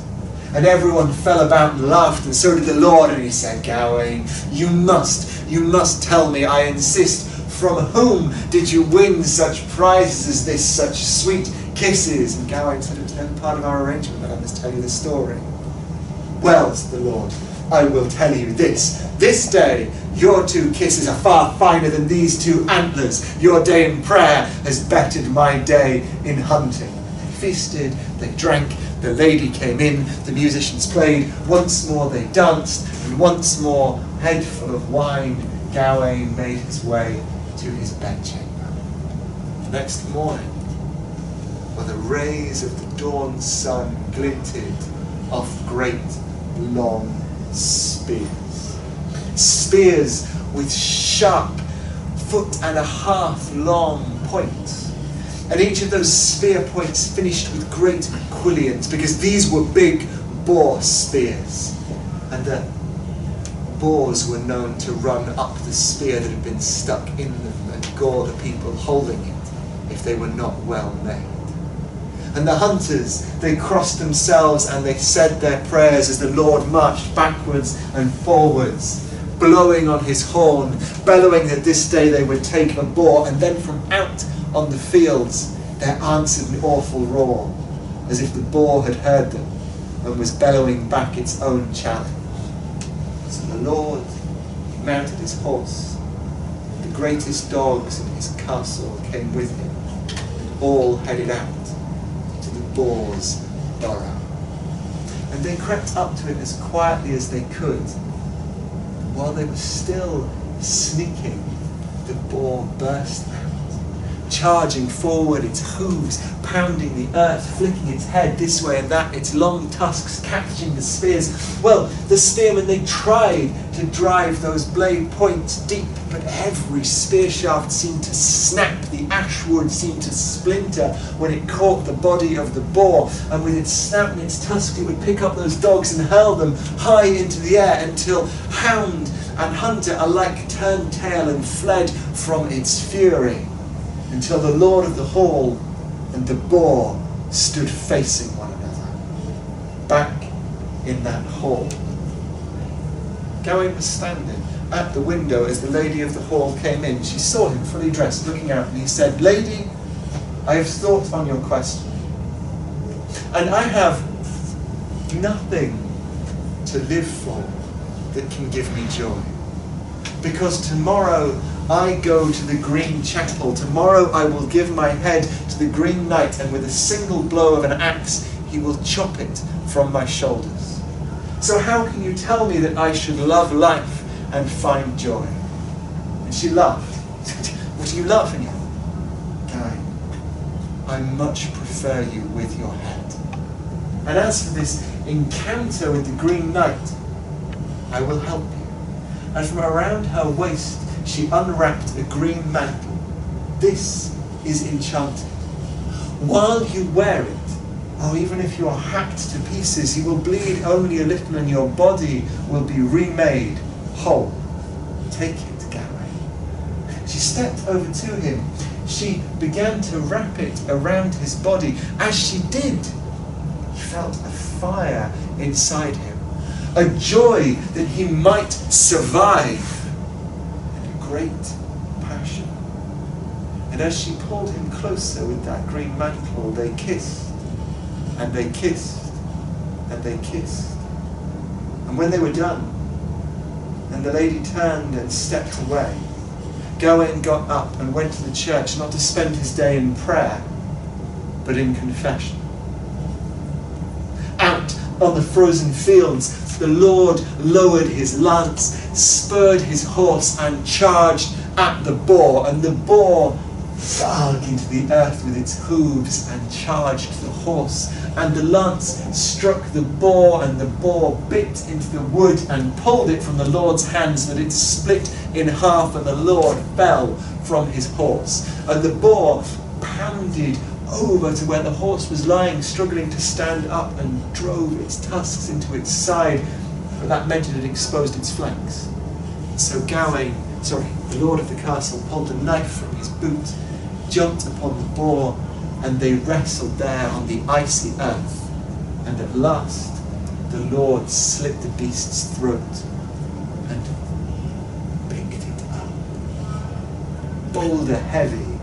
And everyone fell about and laughed, and so did the Lord, and he said, Gawain, you must tell me, I insist, from whom did you win such prizes as this, such sweet kisses? And Gawain said, it's never part of our arrangement that I must tell you the story. Well, said the Lord, I will tell you this. This day, your 2 kisses are far finer than these 2 antlers. Your day in prayer has bettered my day in hunting. They feasted, they drank, the lady came in, the musicians played, once more they danced, and once more, head full of wine, Gawain made his way to his bedchamber. The next morning, where the rays of the dawn sun glinted off great, long spears. Spears with sharp 1.5 foot long points. And each of those spear points finished with great quillions, because these were big boar spears. And the boars were known to run up the spear that had been stuck in them and gore the people holding it if they were not well made. And the hunters, they crossed themselves and they said their prayers as the Lord marched backwards and forwards, blowing on his horn, bellowing that this day they would take a boar, and then from out on the fields there answered an awful roar, as if the boar had heard them and was bellowing back its own challenge. So the Lord mounted his horse. The greatest dogs in his castle came with him, and all headed out to the boar's burrow. And they crept up to it as quietly as they could. While they were still sneaking, the boar burst out, charging forward, its hooves pounding the earth, flicking its head this way and that, its long tusks catching the spears. Well, the spearmen, they tried to drive those blade points deep, but every spear shaft seemed to snap, the ash wood seemed to splinter when it caught the body of the boar, and with its snout and its tusks it would pick up those dogs and hurl them high into the air until hound and hunter alike turned tail and fled from its fury, until the Lord of the Hall and the boar stood facing one another, back in that hall. Gawain was standing at the window as the lady of the hall came in. She saw him fully dressed, looking out, and he said, Lady, I have thought on your question, and I have nothing to live for that can give me joy. because tomorrow I go to the green chapel. Tomorrow I will give my head to the green knight, and with a single blow of an axe he will chop it from my shoulders. So how can you tell me that I should love life and find joy?" And she laughed. "What are you laughing at?" "Gawain, I much prefer you with your head. And as for this encounter with the Green Knight, I will help you." And from around her waist she unwrapped a green mantle. "This is enchanted. While you wear it, even if you are hacked to pieces, you will bleed only a little and your body will be remade whole. Take it, Gawain." She stepped over to him. She began to wrap it around his body. As she did, he felt a fire inside him, a joy that he might survive, and a great passion. And as she pulled him closer with that green mantle, they kissed, and they kissed, and they kissed. And when they were done, and the lady turned and stepped away, Gawain got up and went to the church, not to spend his day in prayer, but in confession. Out on the frozen fields, the Lord lowered his lance, spurred his horse, and charged at the boar. And the boar dug into the earth with its hooves and charged the horse. And the lance struck the boar, and the boar bit into the wood and pulled it from the Lord's hands, that it split in half, and the Lord fell from his horse. And the boar pounded over to where the horse was lying, struggling to stand up, and drove its tusks into its side, but that meant it had exposed its flanks. So the Lord of the castle pulled a knife from his boot, jumped upon the boar, and they wrestled there on the icy earth. And at last the Lord slit the beast's throat and picked it up. Boulder heavy,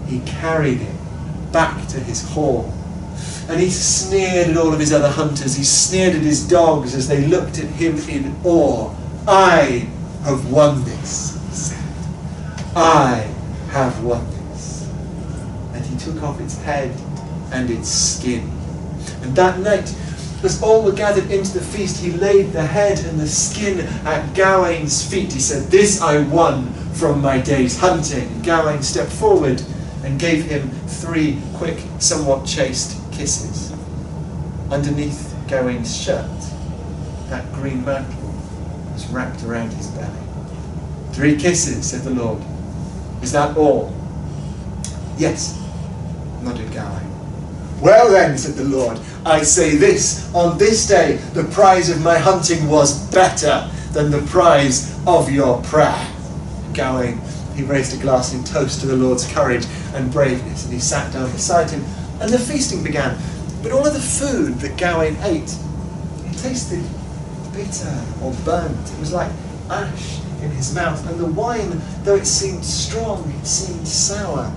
he carried it back to his hall. And he sneered at all of his other hunters. He sneered at his dogs as they looked at him in awe. "I have won this," he said. "I have won this." And he took off its head and its skin. And that night, as all were gathered into the feast, he laid the head and the skin at Gawain's feet. He said, "This I won from my day's hunting." Gawain stepped forward and gave him 3 quick, somewhat chaste kisses. Underneath Gawain's shirt, that green mantle was wrapped around his belly. 3 kisses, said the Lord. "Is that all?" "Yes," nodded Gawain. "Well then," said the Lord, "I say this, on this day the prize of my hunting was better than the prize of your prayer." Gawain, he raised a glass in toast to the Lord's courage and braveness, and he sat down beside him, and the feasting began. But all of the food that Gawain ate, it tasted bitter or burnt. It was like ash in his mouth, and the wine, though it seemed strong, it seemed sour.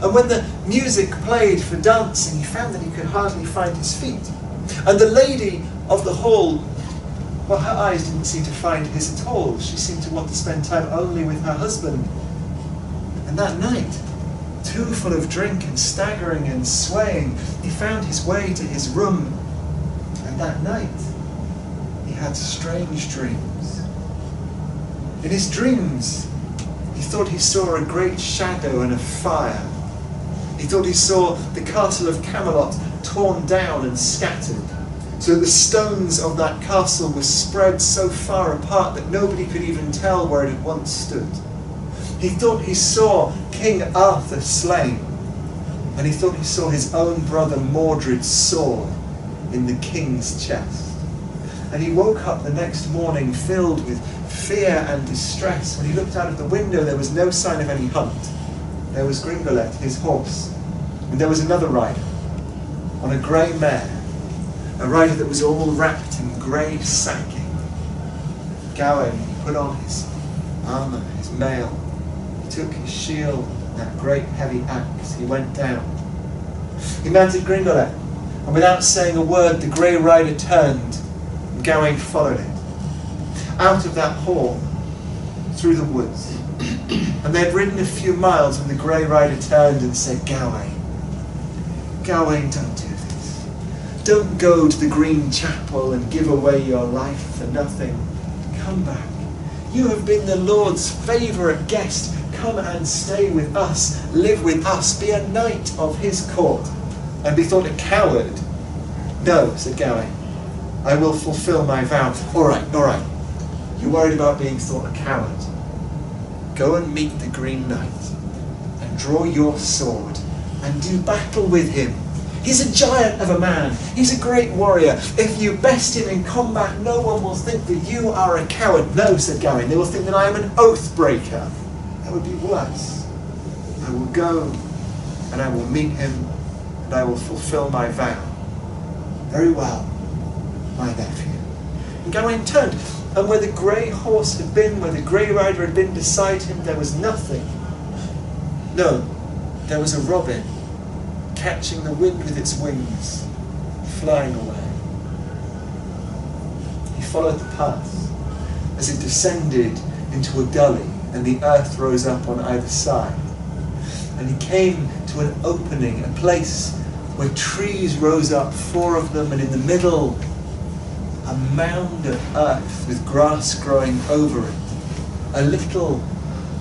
And when the music played for dancing, he found that he could hardly find his feet. And the lady of the hall, well, her eyes didn't seem to find his at all. She seemed to want to spend time only with her husband. And that night, too full of drink and staggering and swaying, he found his way to his room. And that night, he had strange dreams. In his dreams, he thought he saw a great shadow and a fire. He thought he saw the castle of Camelot torn down and scattered, so that the stones of that castle were spread so far apart that nobody could even tell where it had once stood. He thought he saw King Arthur slain, and he thought he saw his own brother Mordred's sword in the king's chest. And he woke up the next morning filled with fear and distress. When he looked out of the window, there was no sign of any hunt. There was Gringolet, his horse, and there was another rider on a grey mare, a rider that was all wrapped in grey sacking. Gawain put on his armour, his mail. He took his shield, that great heavy axe. He went down. He mounted Gringolet, and without saying a word, the grey rider turned, and Gawain followed it. Out of that hall, through the woods. And they had ridden a few miles when the grey rider turned and said, Gawain, Gawain, don't do this. Don't go to the Green Chapel and give away your life for nothing. Come back. You have been the Lord's favourite guest. Come and stay with us, live with us, be a knight of his court, and be thought a coward. No, said Gawain, I will fulfil my vow. All right. You're worried about being thought a coward. Go and meet the Green Knight, and draw your sword, and do battle with him. He's a giant of a man. He's a great warrior. If you best him in combat, no one will think that you are a coward. No, said Gawain, they will think that I am an oath breaker. That would be worse. I will go, and I will meet him, and I will fulfill my vow. Very well, my nephew. And Gawain turned, and where the grey horse had been, where the grey rider had been beside him, there was nothing. No, there was a robin, catching the wind with its wings, flying away. He followed the path as it descended into a gully, and the earth rose up on either side. And he came to an opening, a place where trees rose up, 4 of them, and in the middle, a mound of earth with grass growing over it. A little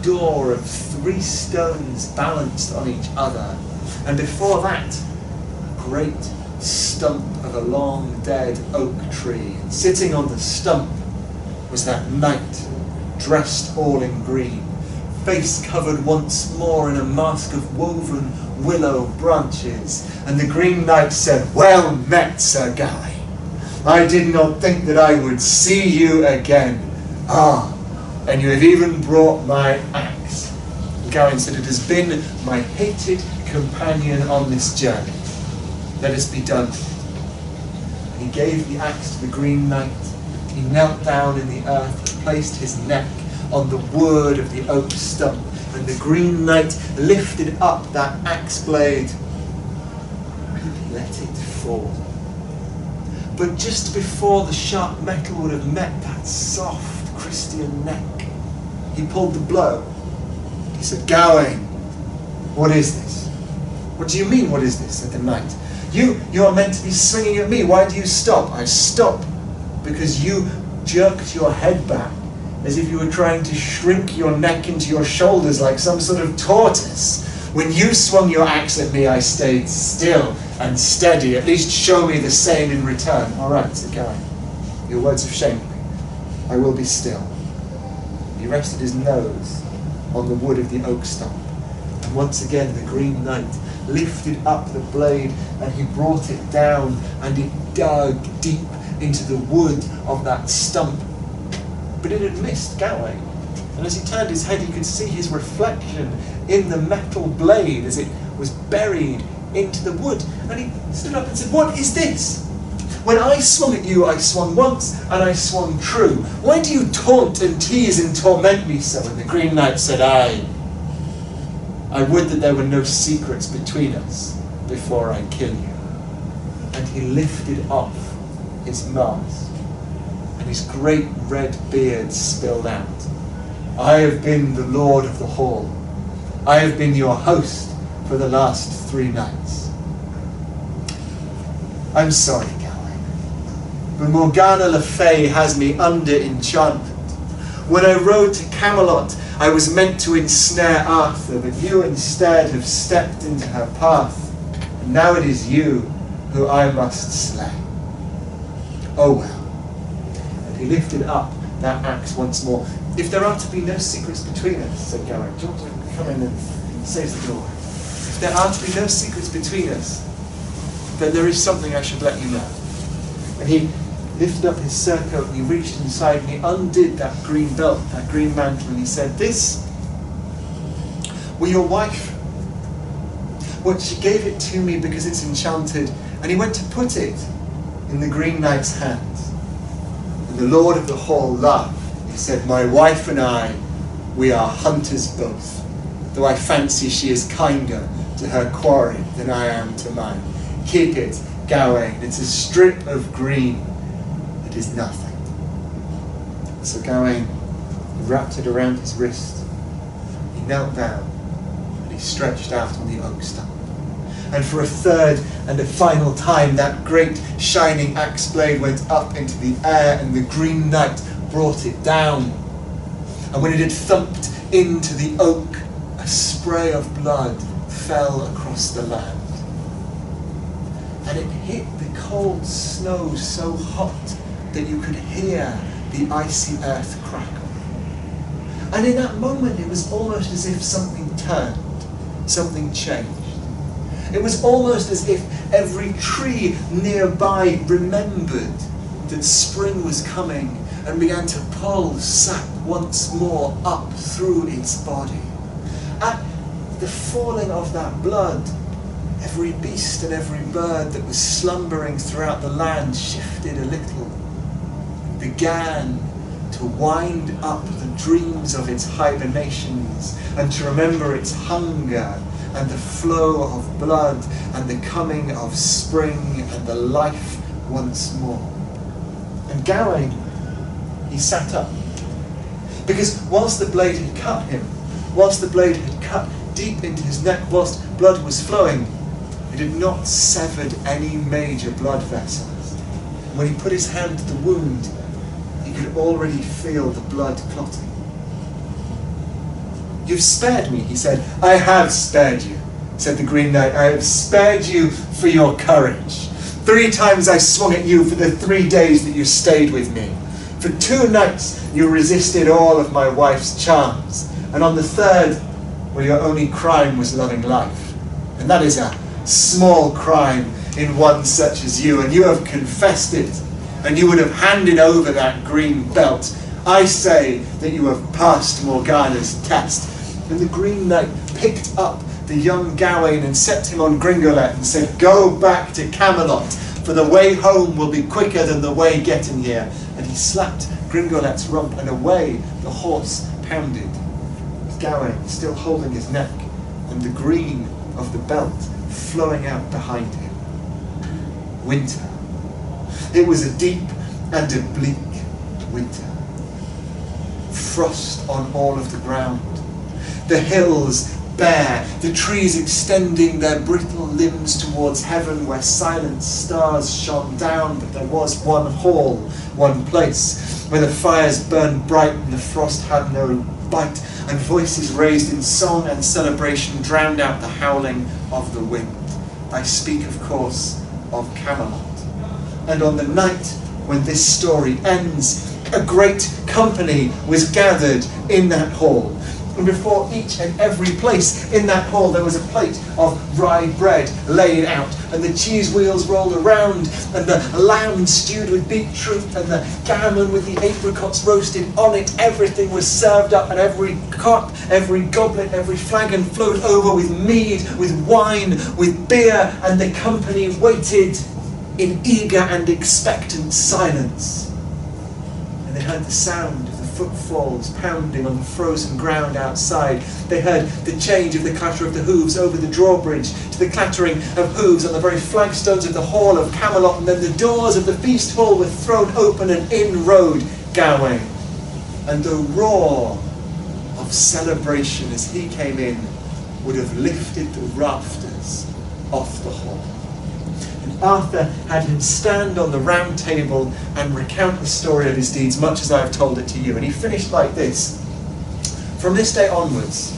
door of 3 stones balanced on each other. And before that, a great stump of a long dead oak tree. And sitting on the stump was that knight, dressed all in green, face covered once more in a mask of woven willow branches. And the Green Knight said, Well met, Sir Gawain. I did not think that I would see you again. Ah, and you have even brought my axe. Gawain said, It has been my hated companion on this journey. Let us be done. And he gave the axe to the Green Knight. He knelt down in the earth and placed his neck on the wood of the oak stump. And the Green Knight lifted up that axe blade and let it fall. But just before the sharp metal would have met that soft Christian neck, he pulled the blow. He said, Gawain, what is this? What do you mean, what is this? Said the knight. You are meant to be swinging at me. Why do you stop? I stop because you jerked your head back as if you were trying to shrink your neck into your shoulders like some sort of tortoise. When you swung your axe at me, I stayed still and steady. At least show me the same in return. All right, said Gawain. Your words have shamed me. I will be still. He rested his nose on the wood of the oak stump. And once again the Green Knight lifted up the blade and he brought it down and it dug deep into the wood of that stump. But it had missed Gawain. And as he turned his head, he could see his reflection in the metal blade as it was buried into the wood. And he stood up and said, What is this? When I swung at you, I swung once, and I swung true. Why do you taunt and tease and torment me so? And the Green Knight said, I would that there were no secrets between us before I kill you. And he lifted off his mask, and his great red beard spilled out. I have been the Lord of the Hall. I have been your host for the last 3 nights. I'm sorry, Gawain, but Morgana Le Fay has me under enchantment. When I rode to Camelot, I was meant to ensnare Arthur, but you instead have stepped into her path, and now it is you who I must slay. Oh well. And he lifted up that axe once more. If there are to be no secrets between us, said Gawain, do you want to come in and save the door? If there are to be no secrets between us, then there is something I should let you know. And he lifted up his surcoat and he reached inside and he undid that green belt, that green mantle, and he said, This were your wife. Well, she gave it to me because it's enchanted, and he went to put it in the Green Knight's hands. And the Lord of the Hall laughed. He said, My wife and I, we are hunters both, though I fancy she is kinder to her quarry than I am to mine. Keep it, Gawain, it's a strip of green. It is nothing. So Gawain wrapped it around his wrist. He knelt down and he stretched out on the oak stump. And for a third and a final time, that great shining axe blade went up into the air, and the Green Knight brought it down. And when it had thumped into the oak, a spray of blood fell across the land. And it hit the cold snow so hot that you could hear the icy earth crackle. And in that moment, it was almost as if something turned, something changed. It was almost as if every tree nearby remembered that spring was coming and began to pull sap once more up through its body. At the falling of that blood, every beast and every bird that was slumbering throughout the land shifted a little, began to wind up the dreams of its hibernations and to remember its hunger and the flow of blood and the coming of spring and the life once more. And Gawain, he sat up. Because whilst the blade had cut him, whilst the blade had cut deep into his neck, whilst blood was flowing, it had not severed any major blood vessels. When he put his hand to the wound, he could already feel the blood clotting. "You've spared me," he said. "I have spared you," said the Green Knight. "I have spared you for your courage. 3 times I swung at you for the 3 days that you stayed with me. For 2 nights you resisted all of my wife's charms. And on the 3rd, well, your only crime was loving life. And that is a small crime in one such as you. And you have confessed it. And you would have handed over that green belt. I say that you have passed Morgana's test." And the Green Knight picked up the young Gawain and set him on Gringolet and said, "Go back to Camelot, for the way home will be quicker than the way getting here." And he slapped Gringolet's rump, and away the horse pounded, with Gawain still holding his neck, and the green of the belt flowing out behind him. Winter. It was a deep and a bleak winter. Frost on all of the ground. The hills bare, the trees extending their brittle limbs towards heaven where silent stars shone down, but there was one hall, one place, where the fires burned bright and the frost had no bite, and voices raised in song and celebration drowned out the howling of the wind. I speak, of course, of Camelot. And on the night when this story ends, a great company was gathered in that hall. And before each and every place in that hall there was a plate of rye bread laid out, and the cheese wheels rolled around, and the lamb stewed with beetroot, and the gammon with the apricots roasted on it. Everything was served up, and every cup, every goblet, every flagon flowed over with mead, with wine, with beer, and the company waited in eager and expectant silence. And they heard the sound of the footfalls pounding on the frozen ground outside. They heard the change of the clatter of the hooves over the drawbridge to the clattering of hooves on the very flagstones of the hall of Camelot, and then the doors of the feast hall were thrown open and in rode Gawain. And the roar of celebration as he came in would have lifted the rafters off the hall. Arthur had him stand on the round table and recount the story of his deeds, much as I have told it to you. And he finished like this: "From this day onwards,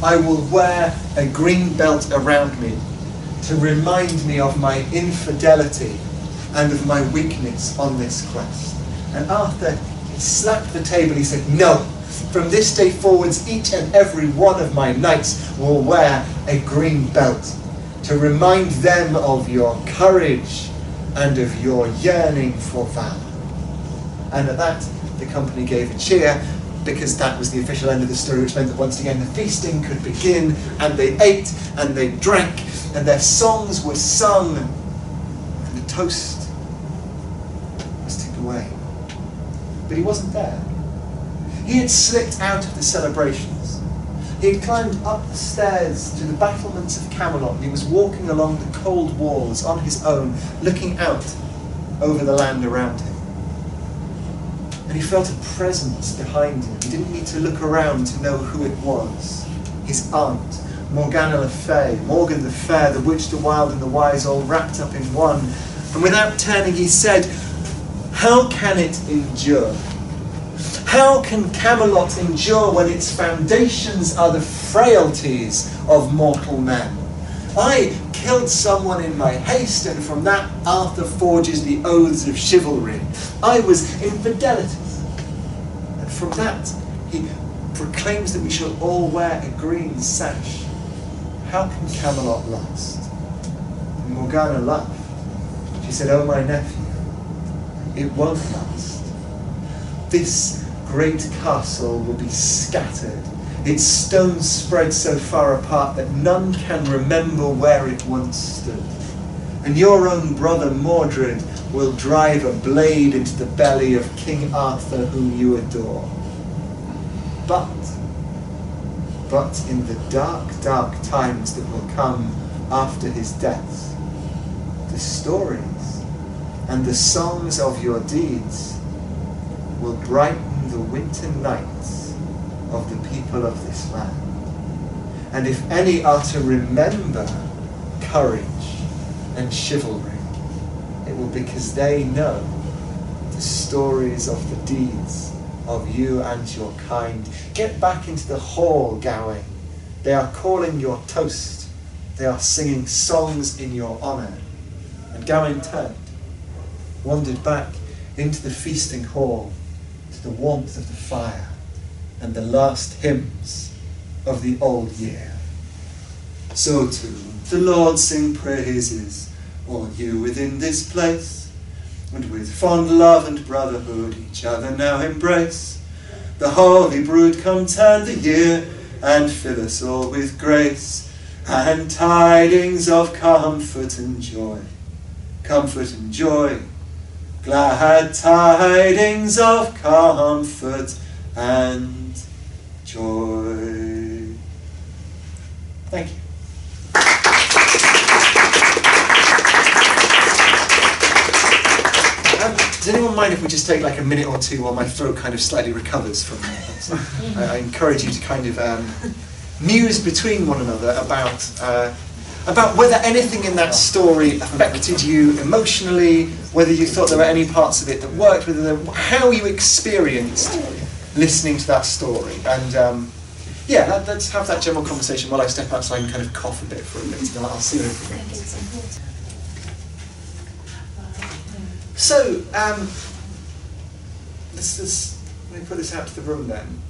I will wear a green belt around me to remind me of my infidelity and of my weakness on this quest." And Arthur, he slapped the table. He said, "No, from this day forwards, each and every one of my knights will wear a green belt, to remind them of your courage and of your yearning for valour." And at that, the company gave a cheer, because that was the official end of the story, which meant that once again the feasting could begin, and they ate and they drank, and their songs were sung, and the toast was to Gawain. But he wasn't there. He had slipped out of the celebrations. He had climbed up the stairs to the battlements of Camelot, and he was walking along the cold walls on his own, looking out over the land around him. And he felt a presence behind him. He didn't need to look around to know who it was. His aunt, Morgana le Fay, Morgan the Fair, the witch, the wild, and the wise, all wrapped up in one. And without turning, he said, "How can it endure? How can Camelot endure when its foundations are the frailties of mortal men? I killed someone in my haste, and from that Arthur forges the oaths of chivalry. I was infidelities, and from that he proclaims that we shall all wear a green sash. How can Camelot last?" And Morgana laughed. She said, "Oh, my nephew, it won't last. This great castle will be scattered, its stones spread so far apart that none can remember where it once stood. And your own brother Mordred will drive a blade into the belly of King Arthur, whom you adore. But in the dark, dark times that will come after his death, the stories and the songs of your deeds will brighten the winter nights of the people of this land. And if any are to remember courage and chivalry, it will be because they know the stories of the deeds of you and your kind. Get back into the hall, Gawain. They are calling your toast. They are singing songs in your honour." And Gawain turned, wandered back into the feasting hall, to the warmth of the fire and the last hymns of the old year. So to the Lord sing praises, all you within this place, and with fond love and brotherhood each other now embrace. The holy brood come turn the year, and fill us all with grace, and tidings of comfort and joy. Comfort and joy, glad tidings of comfort and joy. Thank you. Does anyone mind if we just take like a minute or two while my throat kind of slightly recovers from that? I encourage you to kind of muse between one another about whether anything in that story affected you emotionally, whether you thought there were any parts of it that worked, how you experienced listening to that story. And yeah, let's have that general conversation while I step outside and kind of cough a bit for a minute, and I'll see you. So, let me put this out to the room then.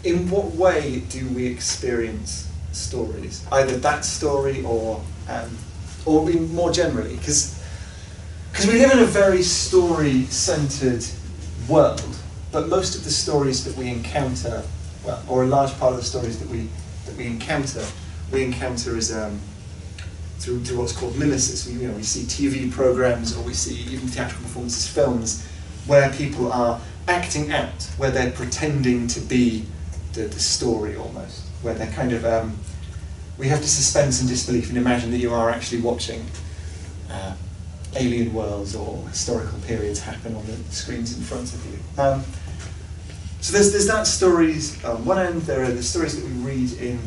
In what way do we experience stories? Either that story or more generally, because we live in a very story-centered world, but most of the stories that we encounter, well, or a large part of the stories that we encounter as through what's called mimesis. We see TV programs, or we see even theatrical performances, films, where people are acting out, where they're pretending to be the story almost, where they're kind of, we have to suspend some disbelief and imagine that you are actually watching alien worlds or historical periods happen on the screens in front of you. So there's that stories on one end, there are the stories that we read in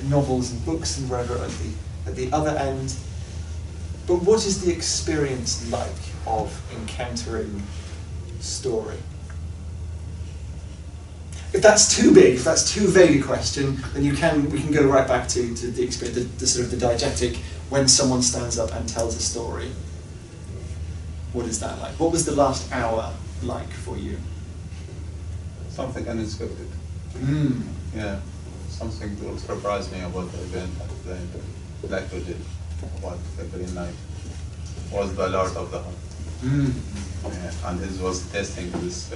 novels and books and wherever at the other end. But what is the experience like of encountering story? If that's too big, if that's too vague a question, then we can go right back to the experience, the sort of the diegetic, when someone stands up and tells a story. What is that like? What was the last hour like for you? Something unexpected. Yeah, something that will surprise me about the event at the end. Like we did about the Green Knight was the Lord of the Hunt. Yeah, and this was testing this.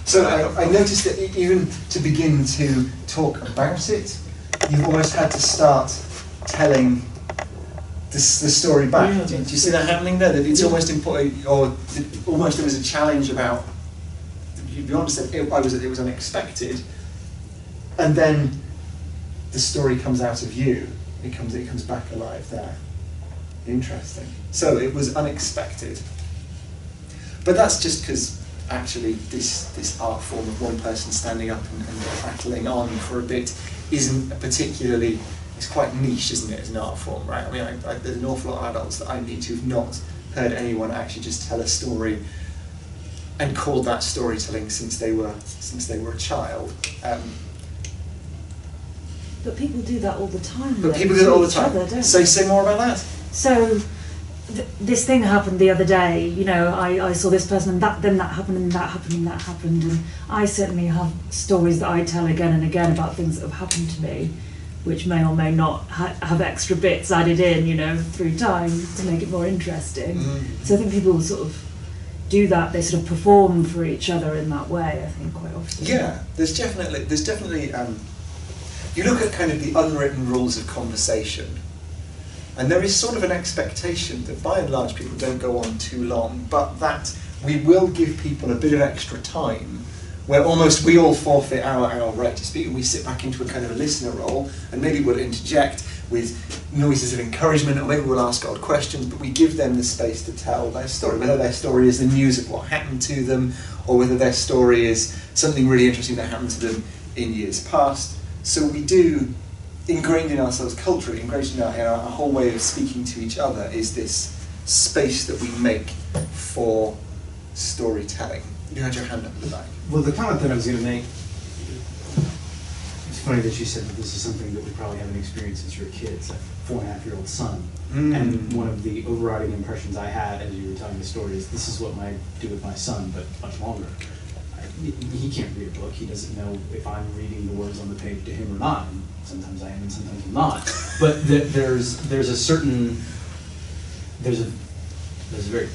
So I noticed that even to begin to talk about it, you've almost had to start telling the story back. Do you see that happening there? That it's almost important, or almost there was a challenge about. You understand? It was unexpected, and then the story comes out of you. It comes back alive there. Interesting. So it was unexpected. But that's just because actually this art form of one person standing up and prattling on for a bit isn't a particularly, it's quite niche, isn't it, as an art form, right? I mean, there's an awful lot of adults that I meet who've not heard anyone actually just tell a story and called that storytelling since they were a child. But people do that all the time. But people do it all the time. Other, don't Say more about that. So this thing happened the other day. You know, I saw this person, and then that happened, and that happened, and that happened. And I certainly have stories that I tell again and again about things that have happened to me, which may or may not have extra bits added in, you know, through time to make it more interesting. So I think people sort of do that. They sort of perform for each other in that way, I think, quite often. Yeah, there's definitely. You look at kind of the unwritten rules of conversation, and there is sort of an expectation that by and large people don't go on too long, but that we will give people a bit of extra time where almost we all forfeit our right to speak, and we sit back into a kind of a listener role, and maybe we'll interject with noises of encouragement, or maybe we'll ask odd questions, but we give them the space to tell their story, whether their story is the news of what happened to them, or whether their story is something really interesting that happened to them in years past. So we do, ingrained in ourselves culturally, ingrained in our whole way of speaking to each other, is this space that we make for storytelling. You had your hand up at the back. Well, the comment that I was going to make, it's funny that you said that this is something that we probably haven't experienced since you were kids, like 4.5-year-old son. And one of the overriding impressions I had as you were telling the story is this is what I do with my son, but much longer. He can't read a book. He doesn't know if I'm reading the words on the page to him or not. And sometimes I am, and sometimes I'm not. But there's a very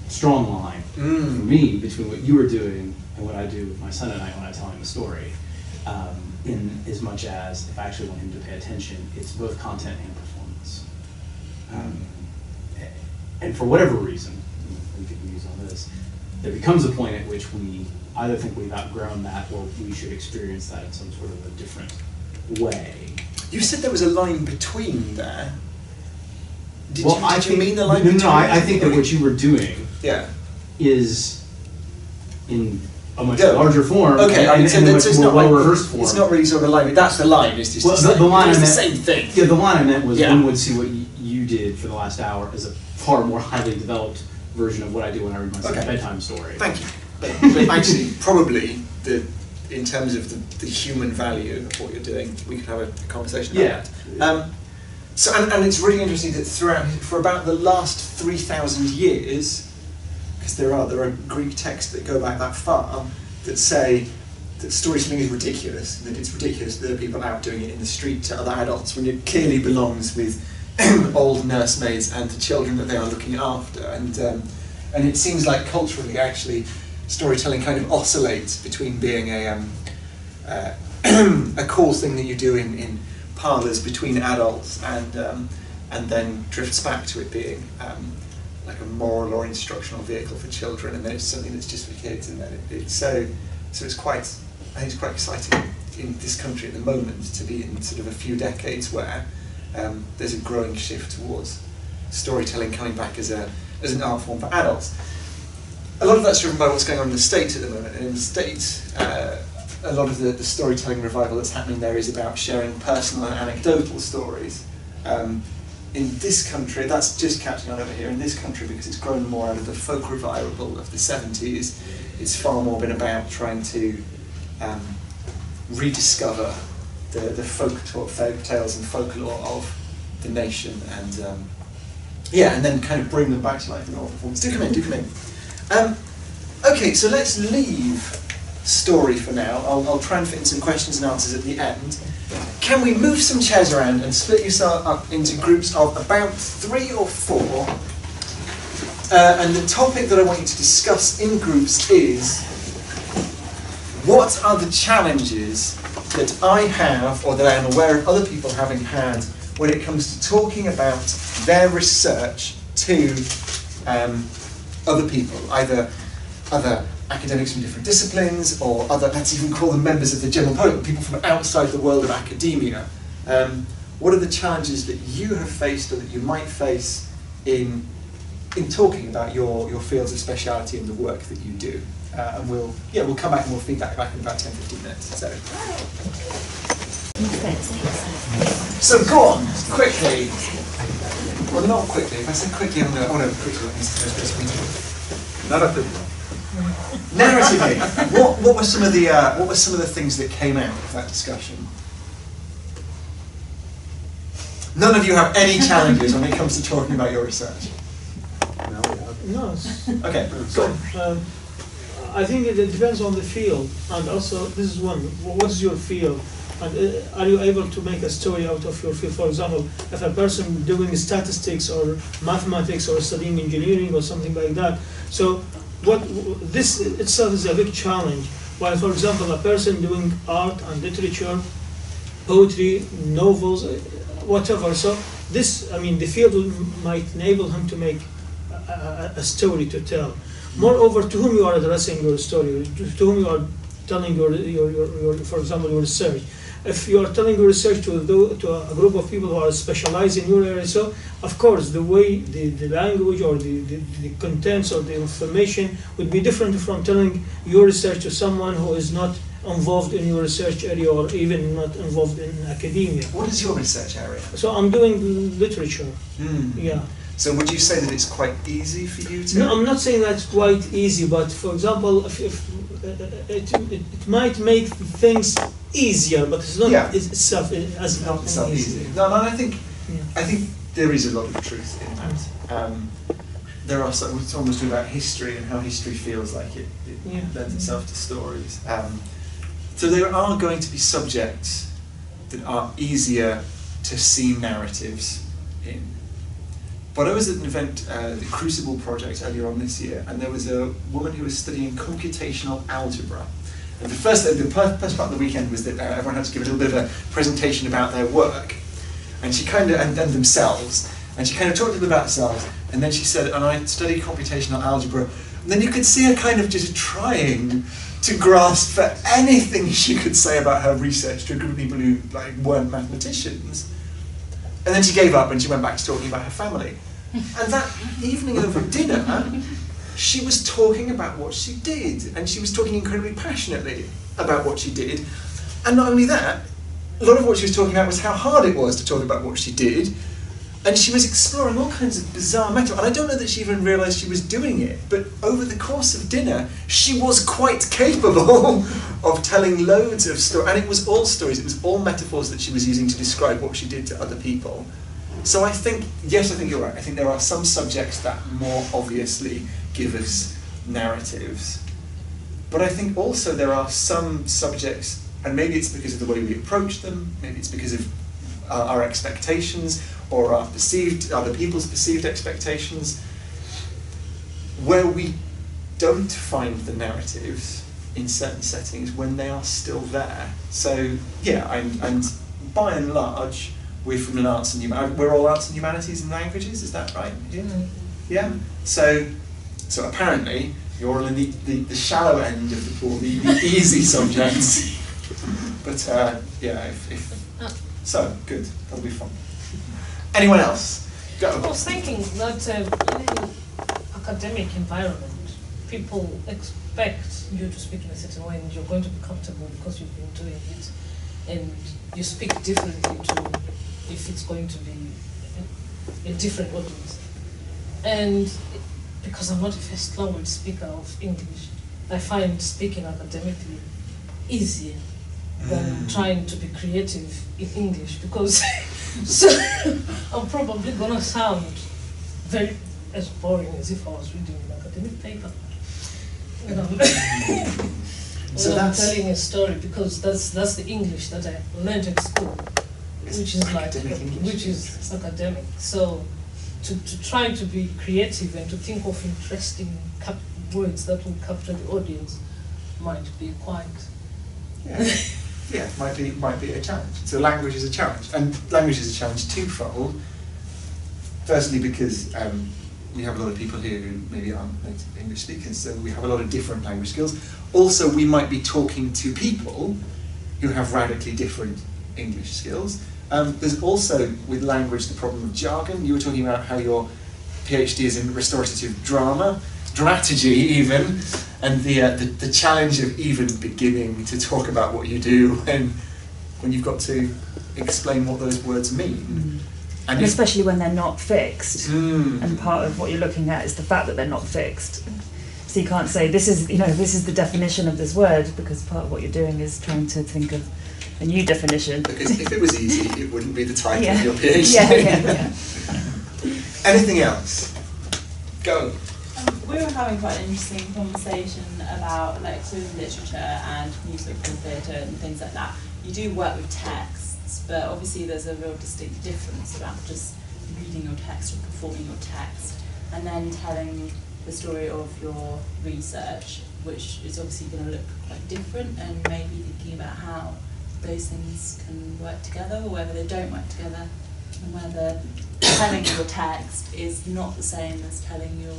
strong line for me between what you were doing and what I do with my son and I when I tell him a story. In as much as if I actually want him to pay attention, it's both content and performance. And for whatever reason, we could use on this, there becomes a point at which we either think we've outgrown that or we should experience that in some sort of a different way. You said there was a line between there. Did Well, you mean the line no, between? No, I think that what you were doing is in a much larger form, okay, and a much more well-rehearsed form. It's not really sort of a line, that's the line, it's just the line it's I the meant, same thing. Yeah, the line I meant was one would see what you did for the last hour as a far more highly developed version of what I do when I read my son's bedtime story. Thank you. But actually, probably, in terms of the human value of what you're doing, we could have a conversation about that. So, and it's really interesting that for about the last 3,000 years, because there are Greek texts that go back that far, that say that storytelling is ridiculous, and that it's ridiculous that there are people out doing it in the street to other adults when it clearly belongs with old nursemaids and the children that they are looking after. And it seems like culturally, actually, storytelling kind of oscillates between being a cool thing that you do in parlours between adults, and then drifts back to it being like a moral or instructional vehicle for children, and then it's something that's just for kids, and then so it's quite, I think it's quite exciting in this country at the moment to be in sort of a few decades where there's a growing shift towards storytelling coming back as an art form for adults. A lot of that's driven by what's going on in the States at the moment, and in the States, a lot of the storytelling revival that's happening there is about sharing personal and anecdotal stories. In this country, that's just catching on over here, in this country, because it's grown more out of the folk revival of the 70s, it's far more been about trying to rediscover the folk tales and folklore of the nation, and and then kind of bring them back to life in all forms. Do come in. Okay, so let's leave story for now. I'll try and fit in some questions and answers at the end. Can we move some chairs around and split yourself up into groups of about 3 or 4? And the topic that I want you to discuss in groups is, what are the challenges that I have, or that I am aware of other people having had, when it comes to talking about their research to other people, either other academics from different disciplines, or other, let's even call them members of the general public, people from outside the world of academia. What are the challenges that you have faced, or that you might face, in in talking about your fields of speciality and the work that you do. And we'll come back and we'll feed that back in about 10-15 minutes. So go on, quickly. Well, not quickly. If I say quickly, I want to quickly. Not a quick one. Narratively, what were some of the things that came out of that discussion? None of you have any challenges when it comes to talking about your research. No. Okay, go on. I think it depends on the field, and also this is one. What is your field? And are you able to make a story out of your field? For example, if a person doing statistics or mathematics or studying engineering or something like that. So this itself is a big challenge. While, for example, a person doing art and literature, poetry, novels, whatever. So the field might enable him to make a story to tell. Moreover, to whom you are addressing your story, to whom you are telling your for example, your research. If you are telling your research to a group of people who are specialized in your area, so of course the way the language or the contents or the information would be different from telling your research to someone who is not involved in your research area or even not involved in academia. What is your research area? So I'm doing literature. Yeah. So would you say that it's quite easy for you to? No, I'm not saying that's quite easy, but for example, if it might make things easier, but it's not itself as not itself easy. No, I think there is a lot of truth in that. There are it's almost about history and how history feels like it lends itself to stories. So there are going to be subjects that are easier to see narratives in. But I was at an event, the Crucible project earlier on this year, and there was a woman who was studying computational algebra. And the first part of the weekend was that everyone had to give a little bit of a presentation about their work, and she and themselves, and she kind of talked a little bit about herself, and then she said, and I studied computational algebra, and then you could see her kind of just trying to grasp for anything she could say about her research to a group of people who weren't mathematicians. And then she gave up and she went back to talking about her family. And that evening over dinner, she was talking about what she did, and she was talking incredibly passionately about what she did. And not only that, a lot of what she was talking about was how hard it was to talk about what she did, and she was exploring all kinds of bizarre metaphors. And I don't know that she even realised she was doing it, but over the course of dinner, she was quite capable of telling loads of stories. And it was all stories, it was all metaphors that she was using to describe what she did to other people. So I think you're right. I think there are some subjects that more obviously give us narratives. But I think also there are some subjects, and maybe it's because of the way we approach them, maybe it's because of our expectations, or other people's perceived expectations, where we don't find the narratives in certain settings when they are still there. So and by and large, we're from an arts and we're all arts and humanities and languages. Is that right? Yeah. So apparently you're all in the shallow end of the pool, the easy subjects. But so good. That'll be fun. Anyone else? Go. I was thinking that in an academic environment, people expect you to speak in a certain way, and you're going to be comfortable because you've been doing it, and you speak differently to if it's going to be a different audience. And because I'm not a first language speaker of English, I find speaking academically easier than trying to be creative in English, because so I'm probably gonna sound very as boring as if I was reading an academic paper. You know, so I'm telling a story, because that's the English that I learned in school, which is academic. So to try to be creative and to think of interesting words that will capture the audience might be quite. Yeah, might be a challenge. So language is a challenge, and language is a challenge twofold. Firstly, because we have a lot of people here who maybe aren't native English speakers, so we have a lot of different language skills. Also, we might be talking to people who have radically different English skills. There's also, with language, the problem of jargon. You were talking about how PhD is in restorative drama, dramaturgy even, and the challenge of even beginning to talk about what you do when you've got to explain what those words mean. And especially when they're not fixed. Mm. And part of what you're looking at is the fact that they're not fixed. So you can't say this is the definition of this word, because part of what you're doing is trying to think of a new definition. Because if it was easy, it wouldn't be the title Yeah. of your PhD. Yeah. Anything else? Go. We were having quite an interesting conversation about, like, with literature and musical theatre and things like that. You do work with texts, but obviously there's a real distinct difference about just reading your text or performing your text and then telling the story of your research, which is obviously going to look quite different, and maybe thinking about how those things can work together or whether they don't work together, and whether telling your text is not the same as telling your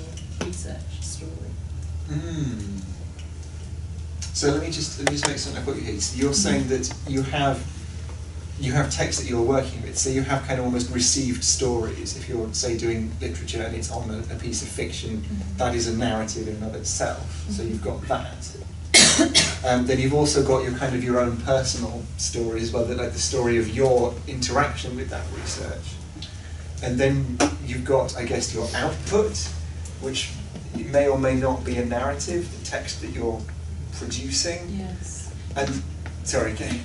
research story. Mm. So let me just make something I've got you here. So you're saying that you have texts that you're working with, so you have kind of almost received stories. If you're, say, doing literature and it's on a piece of fiction, that is a narrative in and of itself, so you've got that. Then you've also got your own personal stories, well, like the story of your interaction with that research. And then you've got, I guess, your output, which may or may not be a narrative, the text that you're producing. Yes. And, sorry, okay.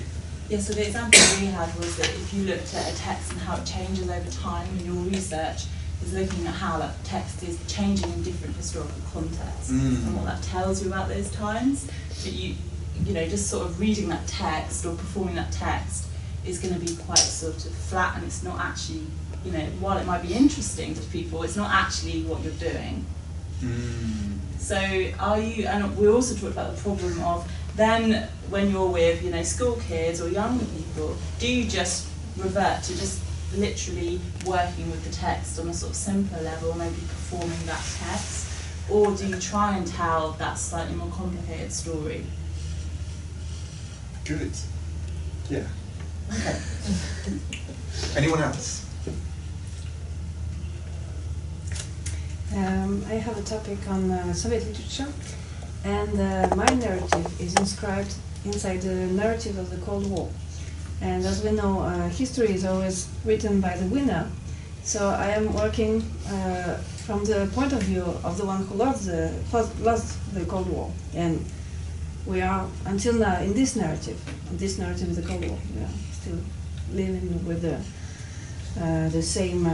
Yeah, so the example we had was that if you looked at a text and how it changes over time, and your research is looking at how that text is changing in different historical contexts and what that tells you about those times. But you know, just sort of reading that text or performing that text is going to be quite sort of flat, and it's not actually, you know, while it might be interesting to people, it's not actually what you're doing. So are you, and we also talked about the problem of then when you're with, you know, school kids or younger people, do you just revert to just literally working with the text on a sort of simpler level, maybe performing that text, or do you try and tell that slightly more complicated story? Good. Yeah. Okay. Anyone else? I have a topic on Soviet literature, and my narrative is inscribed inside the narrative of the Cold War. And as we know, history is always written by the winner. So I am working from the point of view of the one who lost the Cold War. And we are, until now, in this narrative of the Cold War. We are still living with the same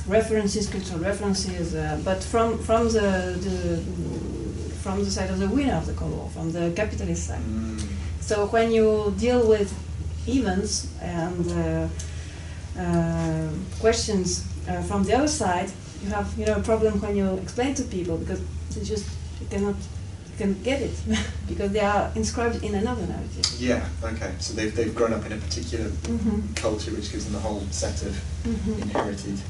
references, cultural references, but from the side of the winner of the Cold War, from the capitalist side. So when you deal with events and questions from the other side, you have, you know, a problem when you explain to people, because you cannot get it because they are inscribed in another narrative. Yeah. Okay. So they've grown up in a particular culture, which gives them a whole set of inherited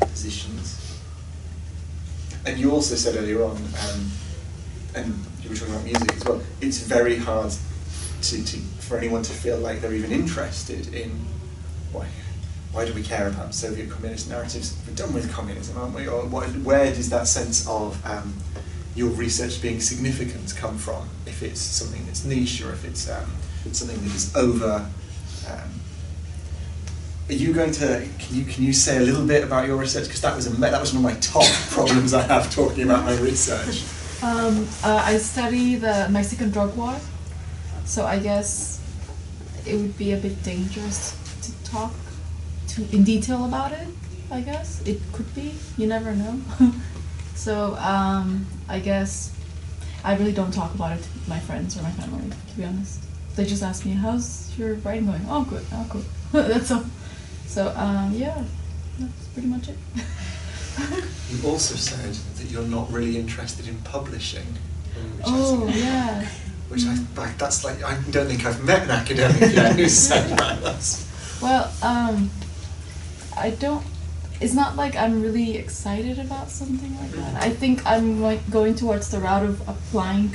positions. And you also said earlier on, and you were talking about music as well, it's very hard for anyone to feel like they're even interested in why do we care about Soviet communist narratives? We're done with communism, aren't we? Or where does that sense of your research being significant come from? If it's something that's niche, or if it's something that is over. Are you going to? Can you say a little bit about your research? Because that was one of my top problems I have talking about my research. I study the Mexican drug war, so I guess it would be a bit dangerous to talk in detail about it. I guess it could be. You never know. So I guess I really don't talk about it to my friends or my family, to be honest. They just ask me, "How's your writing going?" "Oh, good. Oh, cool." That's all. So yeah, that's pretty much it. You also said that you're not really interested in publishing. Yeah. Which that's like, I don't think I've met an academic yet who said that. Well, I don't. It's not like I'm really excited about something like that. I think I'm like going towards the route of applying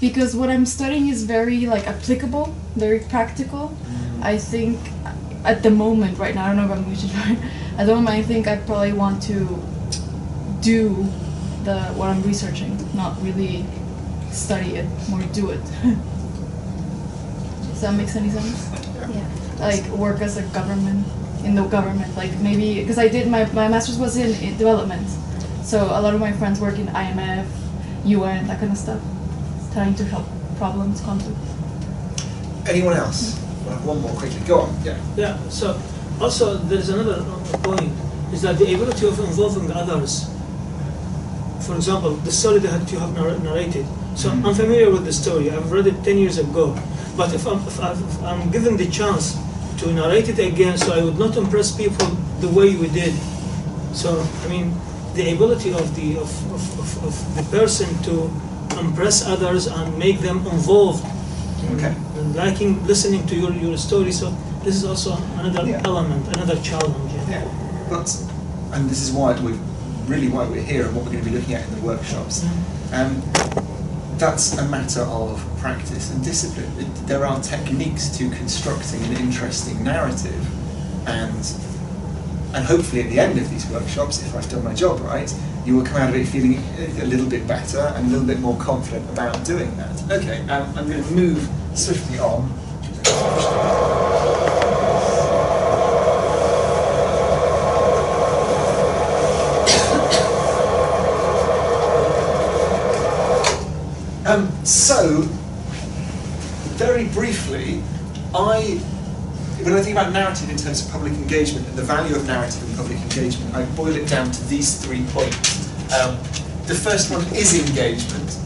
because what I'm studying is very like applicable, very practical. I think at the moment, right now, I don't know if I'm going to try. At the moment, I think I probably want to do what I'm researching, not really study it, more do it. Does that make any sense? Yeah. Like work as a government, in the government, like maybe, because I did, my master's was in development, so a lot of my friends work in IMF, UN, that kind of stuff, trying to help problems, conflict. Anyone else? We'll have one more quickly. Go on. Yeah. Yeah. So also there's another point, is that the ability of involving others. For example, the story that you have narrated. So I'm familiar with the story. I've read it 10 years ago. But if I'm given the chance to narrate it again, so I would not impress people the way we did. So I mean, the ability of the person to impress others and make them involved. Okay. And liking listening to your story. So this is also another element, another challenge. Yeah. But, and this is why we're here and what we're going to be looking at in the workshops. That's a matter of practice and discipline. There are techniques to constructing an interesting narrative, and hopefully at the end of these workshops, if I've done my job right, you will come out of it feeling a little bit better and a little bit more confident about doing that. Okay, I'm going to move swiftly on. So, very briefly, when I think about narrative in terms of public engagement and the value of narrative in public engagement, I boil it down to these 3 points. The first one is engagement,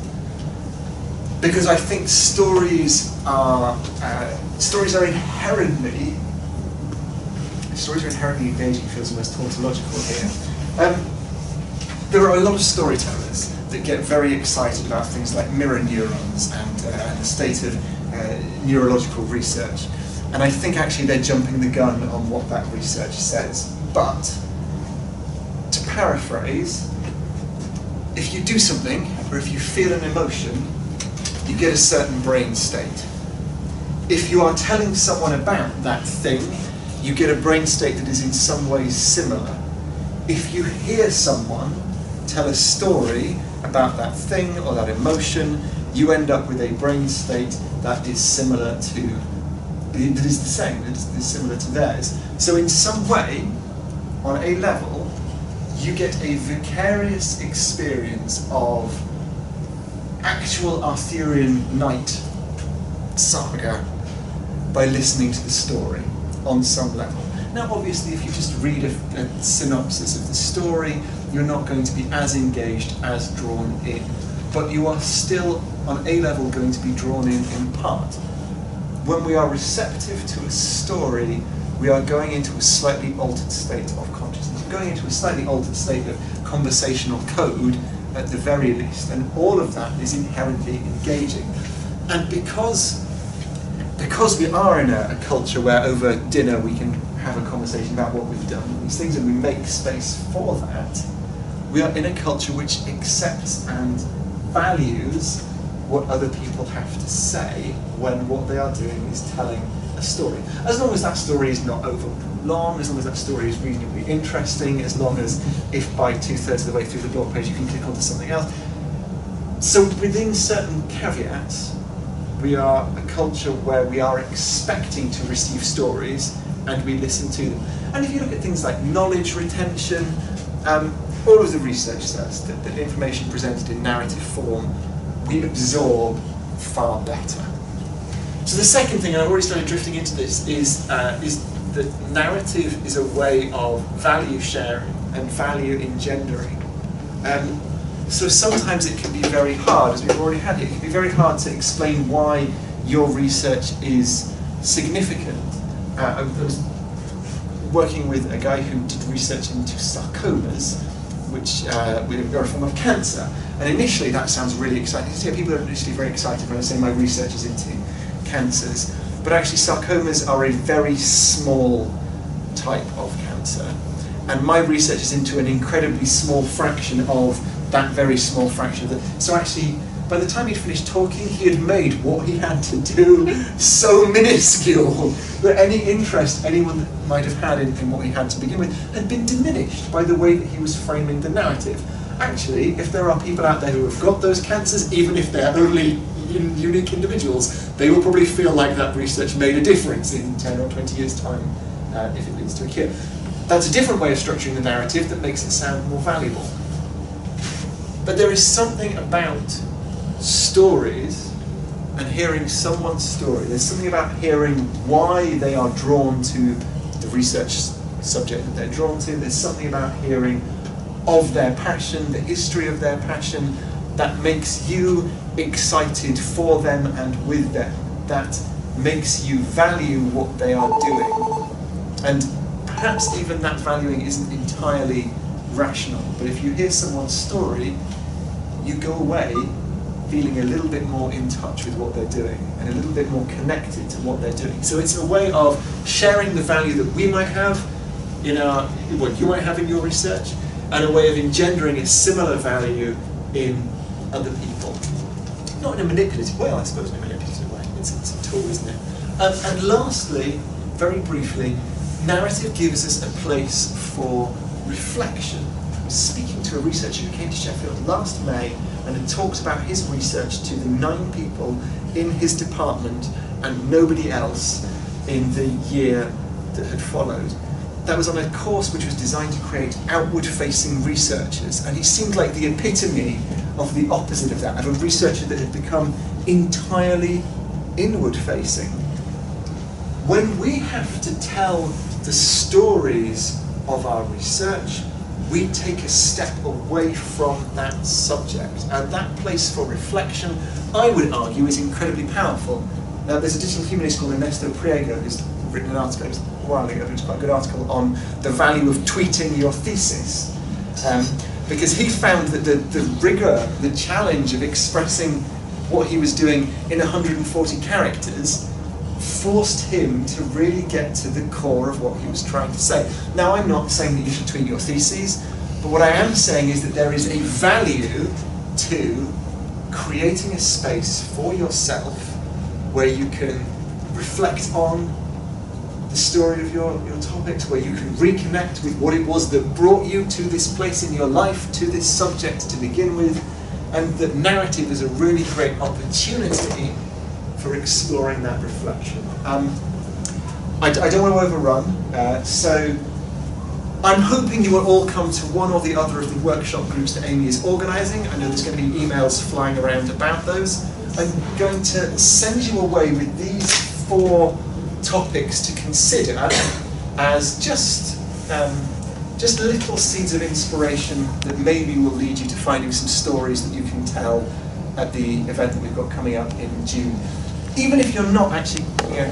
because I think stories are inherently engaging. Feels almost tautological here. There are a lot of storytellers that get very excited about things like mirror neurons and the state of neurological research. And I think actually they're jumping the gun on what that research says. But, to paraphrase, if you do something, or if you feel an emotion, you get a certain brain state. If you are telling someone about that thing, you get a brain state that is in some ways similar. If you hear someone tell a story about that thing or that emotion, you end up with a brain state that is similar to, that is the same, that is similar to theirs. So in some way, on a level, you get a vicarious experience of actual Arthurian knight saga by listening to the story on some level. Now obviously if you just read a synopsis of the story, you're not going to be as engaged, as drawn in. But you are still, on a level, going to be drawn in part. When we are receptive to a story, we are going into a slightly altered state of consciousness. We're going into a slightly altered state of conversational code, at the very least. And all of that is inherently engaging. And because we are in a culture where over dinner we can have a conversation about what we've done, these things, and we make space for that, we are in a culture which accepts and values what other people have to say when what they are doing is telling a story. As long as that story is not over long, as long as that story is reasonably interesting, as long as if by 2/3 of the way through the blog page you can click onto something else. So within certain caveats, we are a culture where we are expecting to receive stories and we listen to them. And if you look at things like knowledge retention, all of the research says that the information presented in narrative form we absorb far better. So the second thing, and I've already started drifting into this, is that narrative is a way of value sharing and value engendering. So sometimes it can be very hard, as we've already had here, it can be very hard to explain why your research is significant. I was working with a guy who did research into sarcomas, which are a form of cancer. And initially that sounds really exciting. So people are initially very excited when I say my research is into cancers. But actually sarcomas are a very small type of cancer. And my research is into an incredibly small fraction of that very small fraction of it. So actually by the time he'd finished talking, he had made what he had to do so minuscule that any interest anyone might have had in what he had to begin with had been diminished by the way that he was framing the narrative. Actually, if there are people out there who have got those cancers, even if they're only unique individuals, they will probably feel like that research made a difference in 10 or 20 years' time if it leads to a cure. That's a different way of structuring the narrative that makes it sound more valuable. But there is something about stories and hearing someone's story. There's something about hearing why they are drawn to the research subject that they're drawn to. There's something about hearing of their passion, the history of their passion, that makes you excited for them and with them. That makes you value what they are doing. And perhaps even that valuing isn't entirely rational, but if you hear someone's story, you go away feeling a little bit more in touch with what they're doing and a little bit more connected to what they're doing. So it's a way of sharing the value that we might have in what you might have in your research, and a way of engendering a similar value in other people. Not in a manipulative way, I suppose, in a manipulative way. It's a tool, isn't it? And lastly, very briefly, narrative gives us a place for reflection. I was speaking to a researcher who came to Sheffield last May and had talked about his research to the 9 people in his department and nobody else in the year that had followed. That was on a course which was designed to create outward-facing researchers, and he seemed like the epitome of the opposite of that, of a researcher that had become entirely inward-facing. When we have to tell the stories of our research, we take a step away from that subject, and that place for reflection, I would argue, is incredibly powerful. Now, there's a digital humanist called Ernesto Priego who's written an article, it was a while ago, it was quite a good article, on the value of tweeting your thesis. Because he found that the rigour, the challenge of expressing what he was doing in 140 characters forced him to really get to the core of what he was trying to say. Now, I'm not saying that you should tweet your theses, but what I am saying is that there is a value to creating a space for yourself where you can reflect on the story of your topics, where you can reconnect with what it was that brought you to this place in your life, to this subject to begin with, and that narrative is a really great opportunity for exploring that reflection. I don't want to overrun, so I'm hoping you will all come to one or the other of the workshop groups that Amy is organising. I know there's going to be emails flying around about those. I'm going to send you away with these 4 topics to consider as just little seeds of inspiration that maybe will lead you to finding some stories that you can tell at the event that we've got coming up in June. Even if you're not actually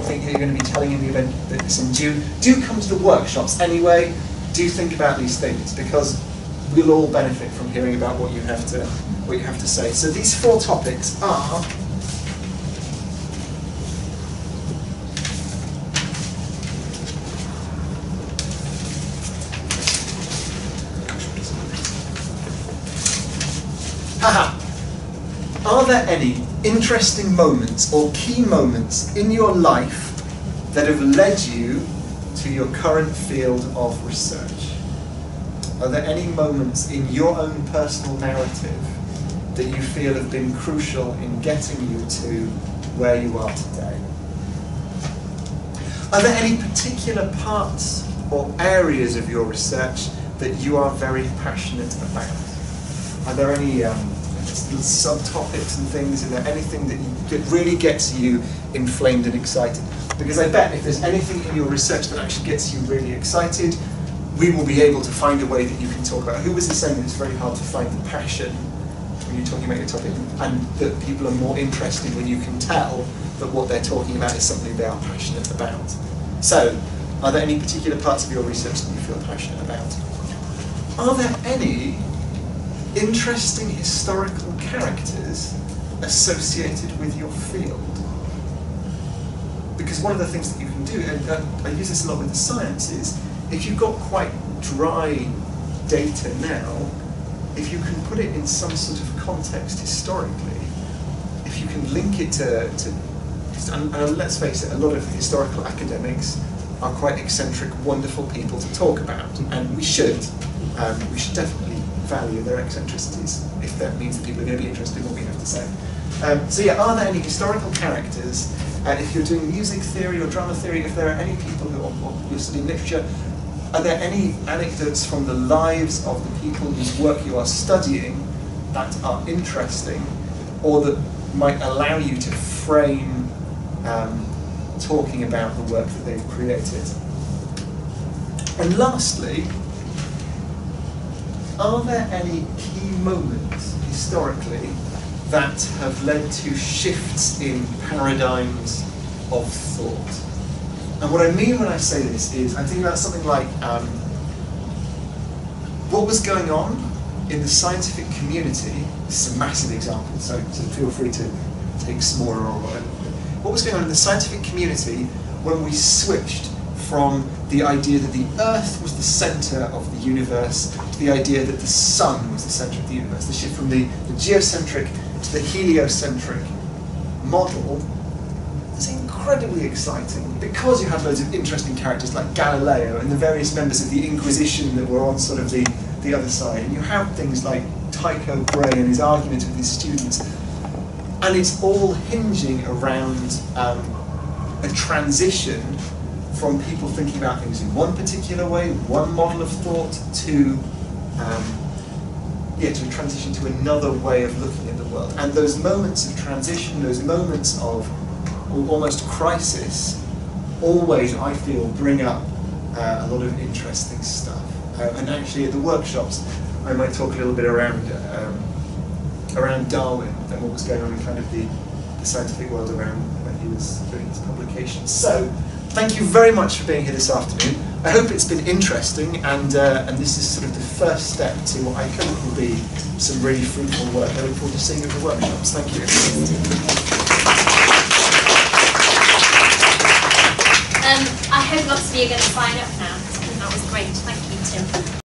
thinking you're going to be telling in the event that's in June, do come to the workshops anyway. Do think about these things, because we'll all benefit from hearing about what you have to say. So these 4 topics are: are there any interesting moments or key moments in your life that have led you to your current field of research? Are there any moments in your own personal narrative that you feel have been crucial in getting you to where you are today? Are there any particular parts or areas of your research that you are very passionate about? Are there any subtopics and things? Is there anything that really gets you inflamed and excited? Because I bet if there's anything in your research that actually gets you really excited, we will be able to find a way that you can talk about. Who was saying that it's very hard to find the passion when you're talking about your topic, and that people are more interested when you can tell that what they're talking about is something they are passionate about? So, are there any particular parts of your research that you feel passionate about? Are there any interesting historical characters associated with your field? Because one of the things that you can do, and I use this a lot with the sciences, if you've got quite dry data now, if you can put it in some sort of context historically, you can link it to and let's face it, a lot of historical academics are quite eccentric, wonderful people to talk about, and we should definitely value their eccentricities if that means that people are going to be interested in what we have to say. So yeah, are there any historical characters, if you're doing music theory or drama theory, if there are any people who are studying literature, are there any anecdotes from the lives of the people whose work you are studying that are interesting, or that might allow you to frame talking about the work that they've created? And lastly, are there any key moments historically that have led to shifts in paradigms of thought? And what I mean when I say this is, I'm thinking about something like what was going on in the scientific community. This is a massive example, so feel free to take smaller or whatever. What was going on in the scientific community when we switched from the idea that the Earth was the centre of the universe to the idea that the Sun was the centre of the universe? The shift from the geocentric to the heliocentric model is incredibly exciting, because you had loads of interesting characters like Galileo and the various members of the Inquisition that were on sort of the other side, and you have things like Tycho Brahe and his arguments with his students, and it's all hinging around a transition from people thinking about things in one particular way, one model of thought, to a transition to another way of looking at the world. And those moments of transition, those moments of almost crisis, always, I feel, bring up a lot of interesting stuff. And actually at the workshops, I might talk a little bit around Darwin and what was going on in kind of the scientific world around when he was doing his publications. So, thank you very much for being here this afternoon. I hope it's been interesting, and this is sort of the first step to what I hope will be some really fruitful work. I look forward to seeing you at the workshops. Thank you. I hope lots of you are going to sign up now. That was great. Thank you, Tim.